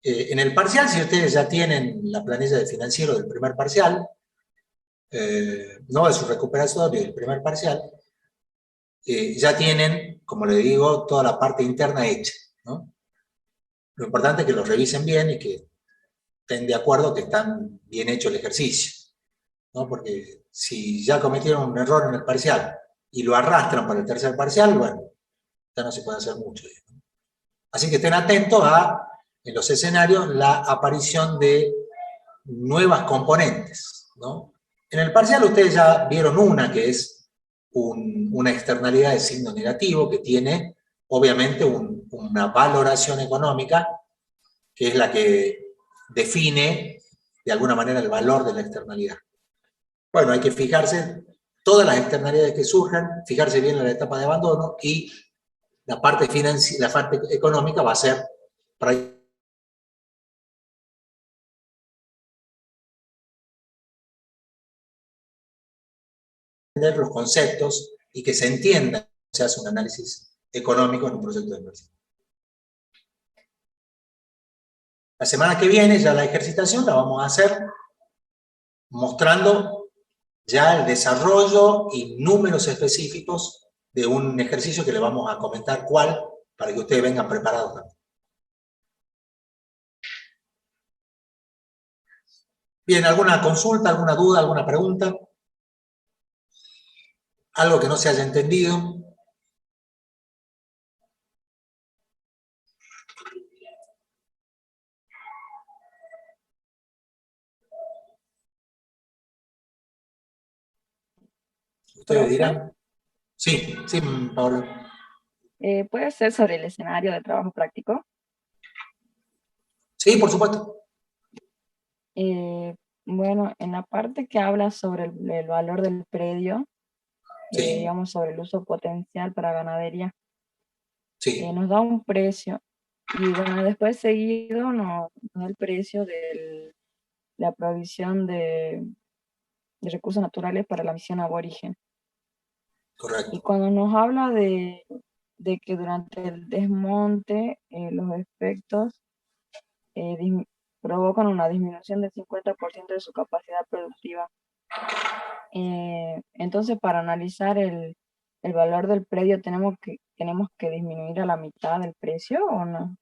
[SPEAKER 1] En el parcial, si ustedes ya tienen la planilla de financiero del primer parcial, no de su recuperatorio del primer parcial, ya tienen, como les digo, toda la parte interna hecha, ¿no? Lo importante es que lo revisen bien y que estén de acuerdo que están bien hecho el ejercicio, ¿no? Porque si ya cometieron un error en el parcial y lo arrastran para el tercer parcial, bueno, ya no se puede hacer mucho, ¿no? Así que estén atentos a, en los escenarios, la aparición de nuevas componentes, ¿no? En el parcial ustedes ya vieron una que es una externalidad de signo negativo que tiene, obviamente, una valoración económica, que es la que define, de alguna manera, el valor de la externalidad. Bueno, hay que fijarse todas las externalidades que surjan, fijarse bien en la etapa de abandono y la parte económica va a ser para entender los conceptos y que se entienda que se hace un análisis económico en un proyecto de inversión. La semana que viene ya la ejercitación la vamos a hacer mostrando ya el desarrollo y números específicos de un ejercicio que le vamos a comentar cuál, para que ustedes vengan preparados también. Bien, ¿alguna consulta, alguna duda, alguna pregunta? ¿Algo que no se haya entendido? ¿Ustedes dirán? Sí, sí, Pablo.
[SPEAKER 2] ¿Puede ser sobre el escenario de trabajo práctico?
[SPEAKER 1] Sí, por supuesto.
[SPEAKER 2] Bueno, en la parte que habla sobre el valor del predio,
[SPEAKER 1] Sí,
[SPEAKER 2] digamos sobre el uso potencial para ganadería,
[SPEAKER 1] sí,
[SPEAKER 2] nos da un precio y bueno, después seguido nos da el precio de la provisión de recursos naturales para la misión aborigen. Y
[SPEAKER 1] correcto.
[SPEAKER 2] cuando nos habla de que durante el desmonte los efectos provocan una disminución del 50% de su capacidad productiva. Entonces, para analizar el valor del predio, ¿tenemos que disminuir a la mitad del precio o no?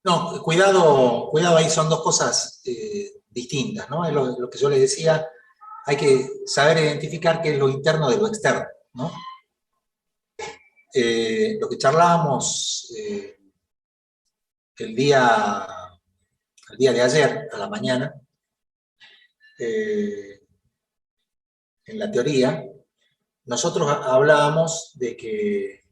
[SPEAKER 1] No, cuidado, cuidado, ahí son dos cosas distintas, ¿no? Es lo que yo les decía, hay que saber identificar qué es lo interno de lo externo, ¿no? Lo que charlábamos el día de ayer, a la mañana, en la teoría, nosotros hablábamos de que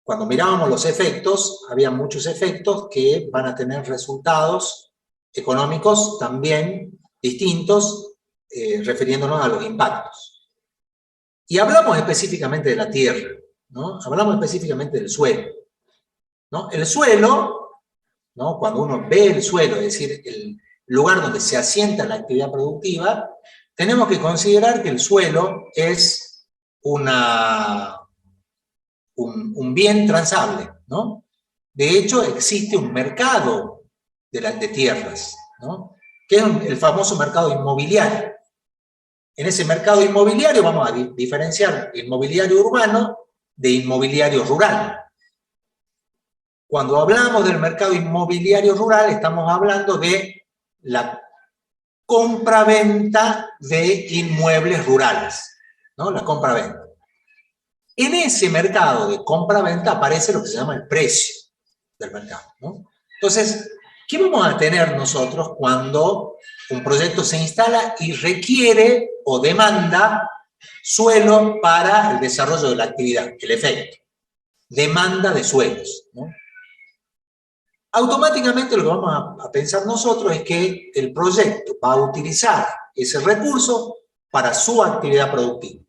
[SPEAKER 1] cuando mirábamos los efectos, había muchos efectos que van a tener resultados económicos también distintos, refiriéndonos a los impactos. Y hablamos específicamente de la tierra, ¿no? Hablamos específicamente del suelo, ¿no? El suelo, ¿no? Cuando uno ve el suelo, es decir, el lugar donde se asienta la actividad productiva, tenemos que considerar que el suelo es un bien transable, ¿no? De hecho, existe un mercado de tierras, ¿no? Que es el famoso mercado inmobiliario. En ese mercado inmobiliario vamos a diferenciar inmobiliario urbano de inmobiliario rural. Cuando hablamos del mercado inmobiliario rural, estamos hablando de la compra-venta de inmuebles rurales, ¿no? La compra-venta. En ese mercado de compra-venta aparece lo que se llama el precio del mercado, ¿no? Entonces, ¿qué vamos a tener nosotros cuando un proyecto se instala y requiere o demanda suelo para el desarrollo de la actividad? El efecto. Demanda de suelos, ¿no? Automáticamente lo que vamos a pensar nosotros es que el proyecto va a utilizar ese recurso para su actividad productiva.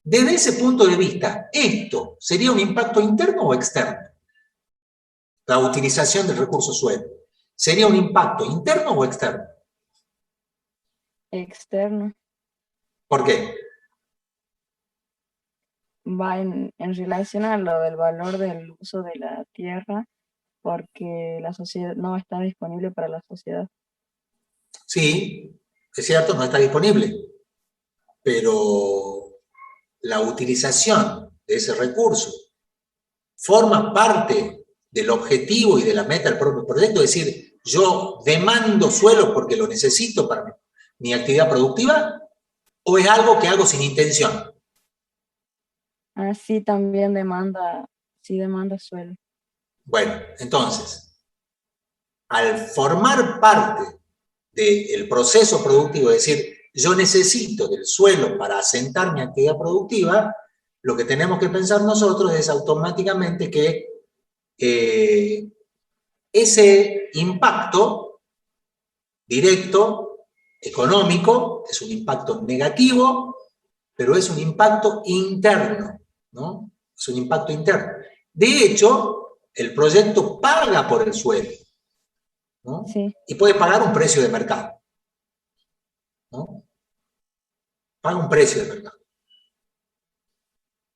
[SPEAKER 1] Desde ese punto de vista, ¿esto sería un impacto interno o externo? La utilización del recurso suelo. ¿Sería un impacto interno o externo?
[SPEAKER 2] Externo.
[SPEAKER 1] ¿Por qué?
[SPEAKER 2] Va en relación a lo del valor del uso de la tierra, porque la sociedad no está disponible para la sociedad.
[SPEAKER 1] Sí, es cierto, no está disponible, pero la utilización de ese recurso forma parte del objetivo y de la meta del propio proyecto, es decir, yo demando suelo porque lo necesito para mi actividad productiva, o es algo que hago sin intención.
[SPEAKER 2] Así sí demanda suelo.
[SPEAKER 1] Bueno, entonces, al formar parte del proceso productivo, es decir, yo necesito del suelo para asentar mi actividad productiva, lo que tenemos que pensar nosotros es automáticamente que ese impacto directo, económico, es un impacto negativo, pero es un impacto interno, ¿no? Es un impacto interno. De hecho, el proyecto paga por el suelo, ¿no?
[SPEAKER 2] Sí.
[SPEAKER 1] Y puede pagar un precio de mercado, ¿no? Paga un precio de mercado.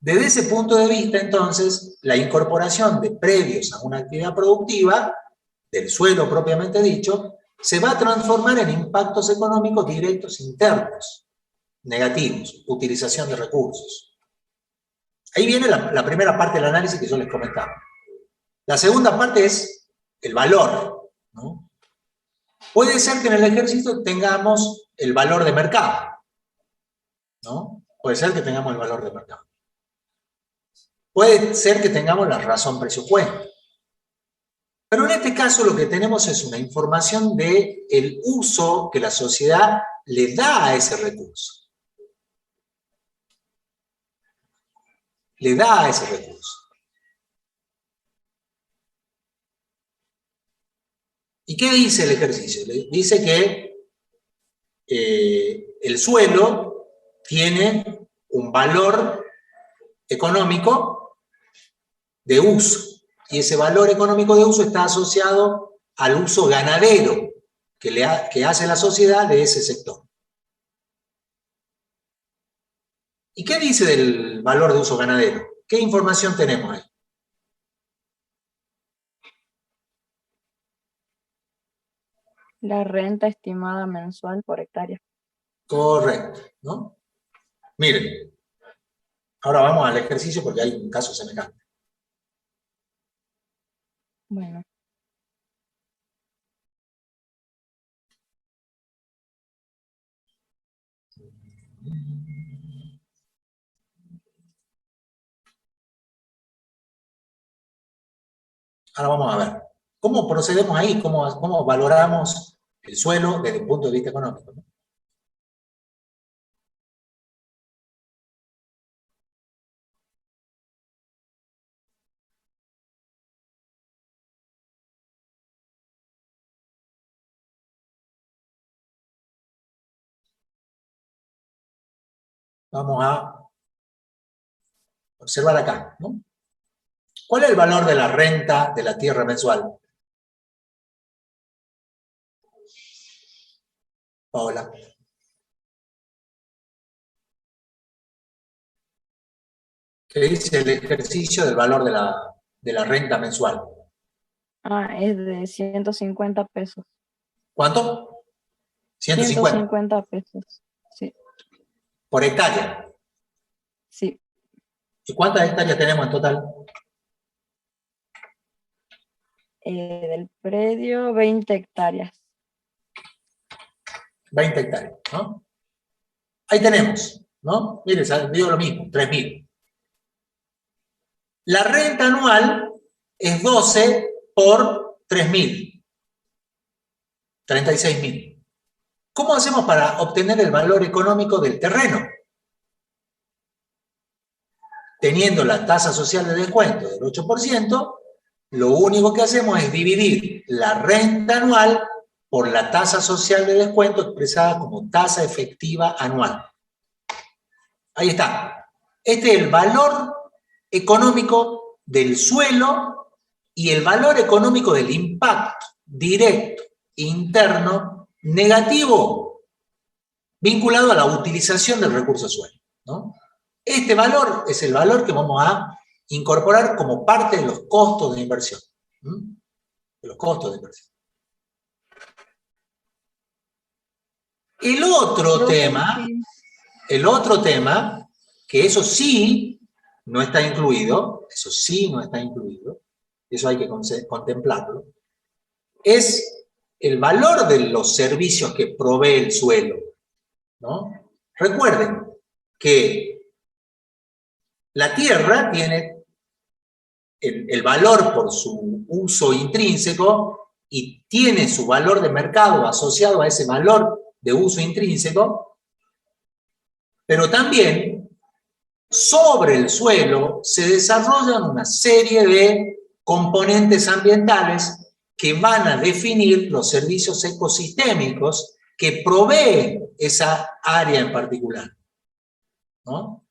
[SPEAKER 1] Desde ese punto de vista, entonces, la incorporación de predios a una actividad productiva, del suelo propiamente dicho, se va a transformar en impactos económicos directos internos, negativos, utilización de recursos. Ahí viene la primera parte del análisis que yo les comentaba. La segunda parte es el valor, ¿no? Puede ser que en el ejercicio tengamos el valor de mercado, ¿no? Puede ser que tengamos el valor de mercado. Puede ser que tengamos la razón precio-cuenta. Pero en este caso lo que tenemos es una información del uso que la sociedad le da a ese recurso. Le da a ese recurso. ¿Y qué dice el ejercicio? Dice que el suelo tiene un valor económico de uso. Y ese valor económico de uso está asociado al uso ganadero que hace la sociedad de ese sector. ¿Y qué dice del valor de uso ganadero? ¿Qué información tenemos ahí?
[SPEAKER 2] La renta estimada mensual por hectárea.
[SPEAKER 1] Correcto, ¿no? Miren, ahora vamos al ejercicio porque hay un caso semejante.
[SPEAKER 2] Bueno.
[SPEAKER 1] Ahora vamos a ver, ¿cómo procedemos ahí? ¿Cómo valoramos el suelo desde el punto de vista económico, ¿no? Vamos a observar acá, ¿no? ¿Cuál es el valor de la renta de la tierra mensual? Paola. ¿Qué dice el ejercicio del valor de la renta mensual?
[SPEAKER 2] Es de 150 pesos.
[SPEAKER 1] ¿Cuánto? 150.
[SPEAKER 2] 150 pesos. Sí.
[SPEAKER 1] Por hectárea.
[SPEAKER 2] Sí.
[SPEAKER 1] ¿Y cuántas hectáreas tenemos en total?
[SPEAKER 2] Del predio, 20 hectáreas.
[SPEAKER 1] 20 hectáreas, ¿no? Ahí tenemos, ¿no? Mire, digo lo mismo, 3.000. La renta anual es 12 por 3.000. 36.000. ¿Cómo hacemos para obtener el valor económico del terreno? Teniendo la tasa social de descuento del 8%, lo único que hacemos es dividir la renta anual por la tasa social de descuento expresada como tasa efectiva anual. Ahí está. Este es el valor económico del suelo y el valor económico del impacto directo, interno, negativo, vinculado a la utilización del recurso suelo, ¿no? Este valor es el valor que vamos a incorporar como parte de los costos de inversión. De los costos de inversión. El otro tema, que eso sí no está incluido, eso hay que contemplarlo, es el valor de los servicios que provee el suelo, ¿no? Recuerden que la tierra tiene el valor por su uso intrínseco y tiene su valor de mercado asociado a ese valor de uso intrínseco, pero también sobre el suelo se desarrollan una serie de componentes ambientales que van a definir los servicios ecosistémicos que proveen esa área en particular, ¿no?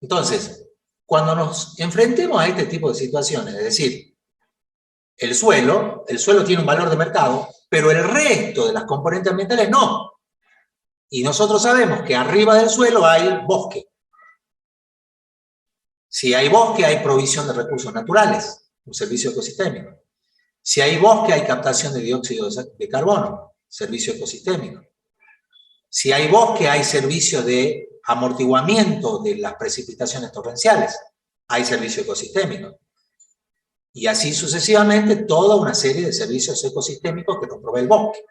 [SPEAKER 1] Entonces, cuando nos enfrentemos a este tipo de situaciones, es decir, el suelo tiene un valor de mercado, pero el resto de las componentes ambientales no. Y nosotros sabemos que arriba del suelo hay bosque. Si hay bosque, hay provisión de recursos naturales, un servicio ecosistémico. Si hay bosque, hay captación de dióxido de carbono, servicio ecosistémico. Si hay bosque, hay servicio de amortiguamiento de las precipitaciones torrenciales, hay servicio ecosistémico. Y así sucesivamente, toda una serie de servicios ecosistémicos que nos provee el bosque.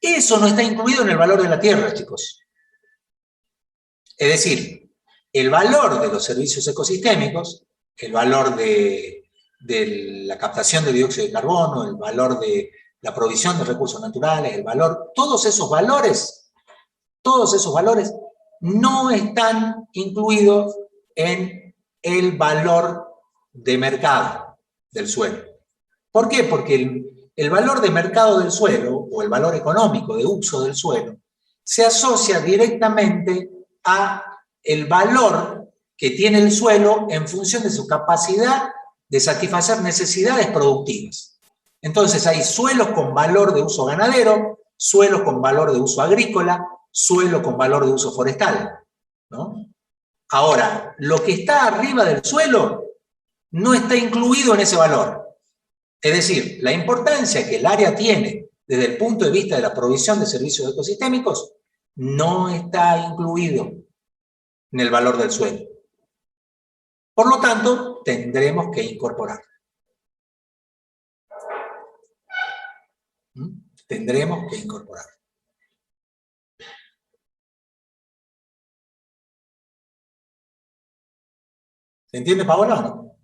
[SPEAKER 1] Eso no está incluido en el valor de la tierra, chicos. Es decir, el valor de los servicios ecosistémicos, el valor de la captación de dióxido de carbono, el valor de la provisión de recursos naturales, el valor, todos esos valores no están incluidos en el valor de mercado del suelo. ¿Por qué? Porque el valor de mercado del suelo, o el valor económico de uso del suelo, se asocia directamente a el valor que tiene el suelo en función de su capacidad de satisfacer necesidades productivas. Entonces hay suelos con valor de uso ganadero, suelos con valor de uso agrícola, suelo con valor de uso forestal, ¿no? Ahora, lo que está arriba del suelo no está incluido en ese valor. Es decir, la importancia que el área tiene desde el punto de vista de la provisión de servicios ecosistémicos no está incluido en el valor del suelo. Por lo tanto, tendremos que incorporar. Tendremos que incorporar. ¿Se entiende, Paola, o no?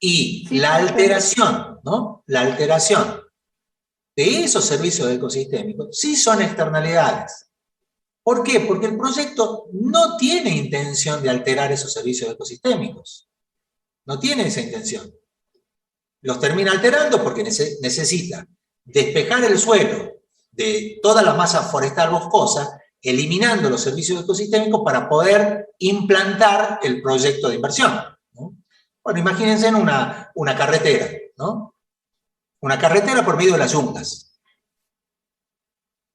[SPEAKER 1] Y sí, la alteración, ¿no? La alteración de esos servicios ecosistémicos sí son externalidades. ¿Por qué? Porque el proyecto no tiene intención de alterar esos servicios ecosistémicos. No tiene esa intención. Los termina alterando porque necesita despejar el suelo de toda la masa forestal boscosa, eliminando los servicios ecosistémicos para poder implantar el proyecto de inversión, ¿no? Bueno, imagínense en una carretera, ¿no? Una carretera por medio de las yungas,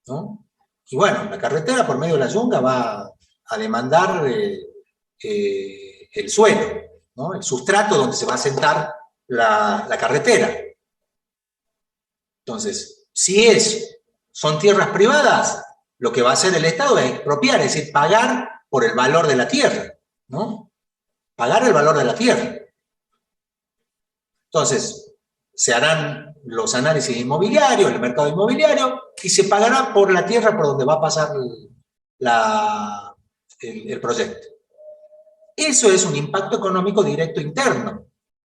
[SPEAKER 1] ¿no? Y bueno, la carretera por medio de la yunga va a demandar el suelo, ¿no? El sustrato donde se va a sentar la carretera. Entonces, si son tierras privadas, lo que va a hacer el Estado es expropiar, es decir, pagar por el valor de la tierra, ¿no? Pagar el valor de la tierra. Entonces, se harán los análisis inmobiliarios, el mercado inmobiliario, y se pagará por la tierra por donde va a pasar el proyecto. Eso es un impacto económico directo interno,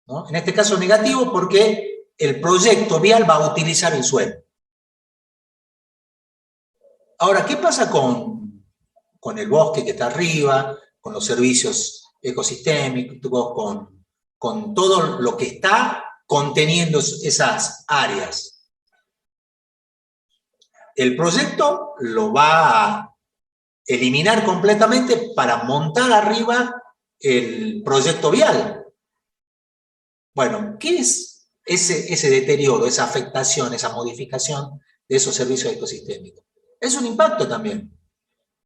[SPEAKER 1] ¿no? En este caso negativo porque el proyecto vial va a utilizar el suelo. Ahora, ¿qué pasa con el bosque que está arriba, con los servicios ecosistémicos, con todo lo que está conteniendo esas áreas? El proyecto lo va a eliminar completamente para montar arriba el proyecto vial. Bueno, ¿qué es ese deterioro, esa afectación, esa modificación de esos servicios ecosistémicos? Es un impacto también.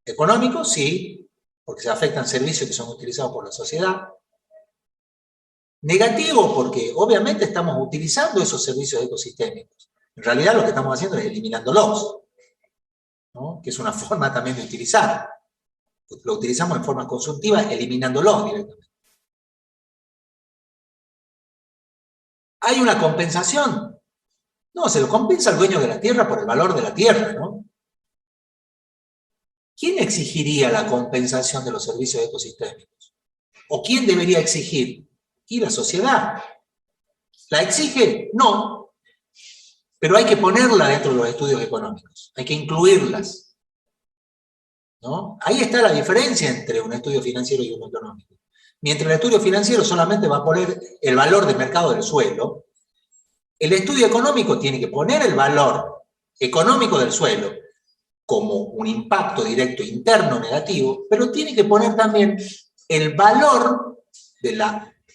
[SPEAKER 1] Económico, sí, porque se afectan servicios que son utilizados por la sociedad. Negativo, porque obviamente estamos utilizando esos servicios ecosistémicos. En realidad lo que estamos haciendo es eliminándolos, ¿no? Que es una forma también de utilizar. Lo utilizamos en forma consultiva, eliminándolos directamente. ¿Hay una compensación? No, se lo compensa al dueño de la tierra por el valor de la tierra, ¿no? ¿Quién exigiría la compensación de los servicios ecosistémicos? ¿O quién debería exigir? Y la sociedad. ¿La exige? No. Pero hay que ponerla dentro de los estudios económicos. Hay que incluirlas, ¿no? Ahí está la diferencia entre un estudio financiero y uno económico. Mientras el estudio financiero solamente va a poner el valor de mercado del suelo, el estudio económico tiene que poner el valor económico del suelo como un impacto directo interno negativo, pero tiene que poner también el valor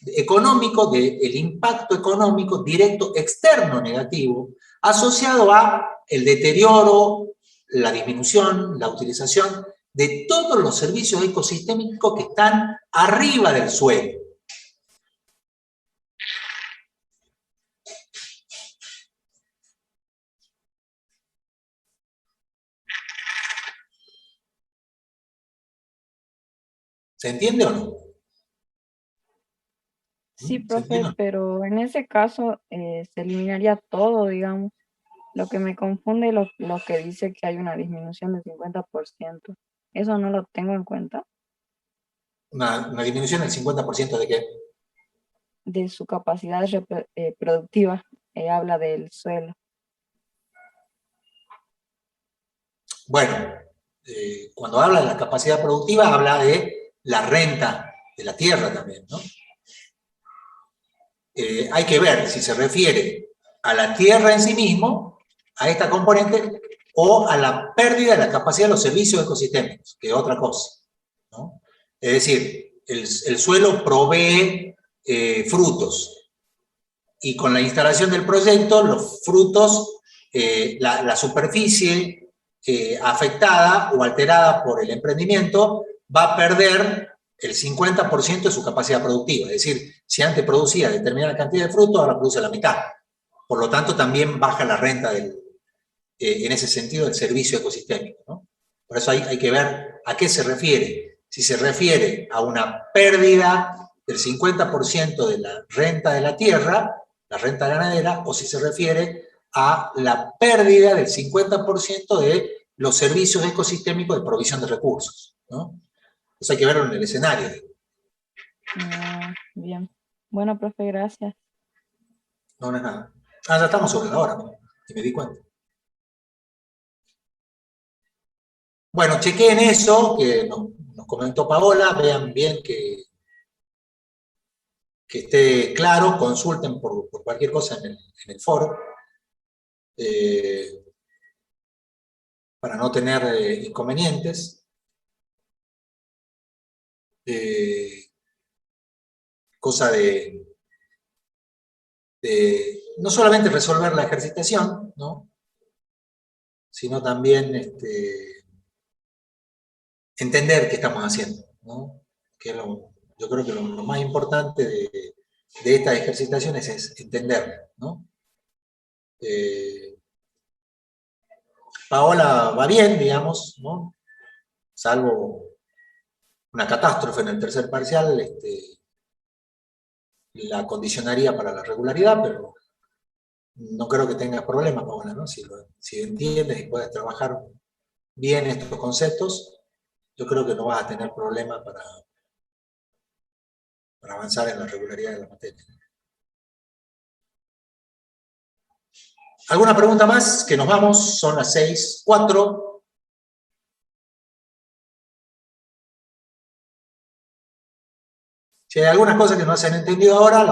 [SPEAKER 1] económico, del impacto económico directo externo negativo, asociado a el deterioro, la disminución, la utilización de todos los servicios ecosistémicos que están arriba del suelo. ¿Se entiende o no?
[SPEAKER 2] Sí,
[SPEAKER 1] ¿Se
[SPEAKER 2] profe,
[SPEAKER 1] entiende?
[SPEAKER 2] pero en ese caso se eliminaría todo, digamos. Lo que me confunde es lo que dice que hay una disminución del 50%. Eso no lo tengo en cuenta,
[SPEAKER 1] Una disminución del 50% de qué.
[SPEAKER 2] de su capacidad productiva. Habla del suelo.
[SPEAKER 1] Bueno, cuando habla de la capacidad productiva, habla de la renta de la tierra también, ¿no? Hay que ver si se refiere a la tierra en sí mismo, a esta componente, o a la pérdida de la capacidad de los servicios ecosistémicos, que es otra cosa, ¿no? Es decir, el suelo provee frutos, y con la instalación del proyecto, los frutos, la superficie afectada o alterada por el emprendimiento va a perder el 50% de su capacidad productiva. Es decir, si antes producía determinada cantidad de frutos, ahora produce la mitad. Por lo tanto, también baja la renta en ese sentido del servicio ecosistémico, ¿no? Por eso hay que ver a qué se refiere. Si se refiere a una pérdida del 50% de la renta de la tierra, la renta ganadera, o si se refiere a la pérdida del 50% de los servicios ecosistémicos de provisión de recursos, ¿no? Eso hay que verlo en el escenario.
[SPEAKER 2] Bien. Bueno, profe, gracias.
[SPEAKER 1] No, no es nada. Ya estamos sobre la hora, ¿no? Y me di cuenta. Bueno, chequeen eso que nos comentó Paola, vean bien que esté claro, consulten por cualquier cosa en el foro, para no tener inconvenientes. Cosa de no solamente resolver la ejercitación, ¿no? Sino también entender qué estamos haciendo, ¿no? Que yo creo que lo más importante de estas ejercitaciones es entender, ¿no? Paola va bien, digamos, ¿no? Salvo una catástrofe en el tercer parcial, la condicionaría para la regularidad, pero no creo que tengas problemas, Paola, ¿no? Si entiendes y puedes trabajar bien estos conceptos, yo creo que no vas a tener problemas para avanzar en la regularidad de la materia. ¿Alguna pregunta más? Que nos vamos, son las 6:04. Si hay alguna cosa que no se han entendido ahora,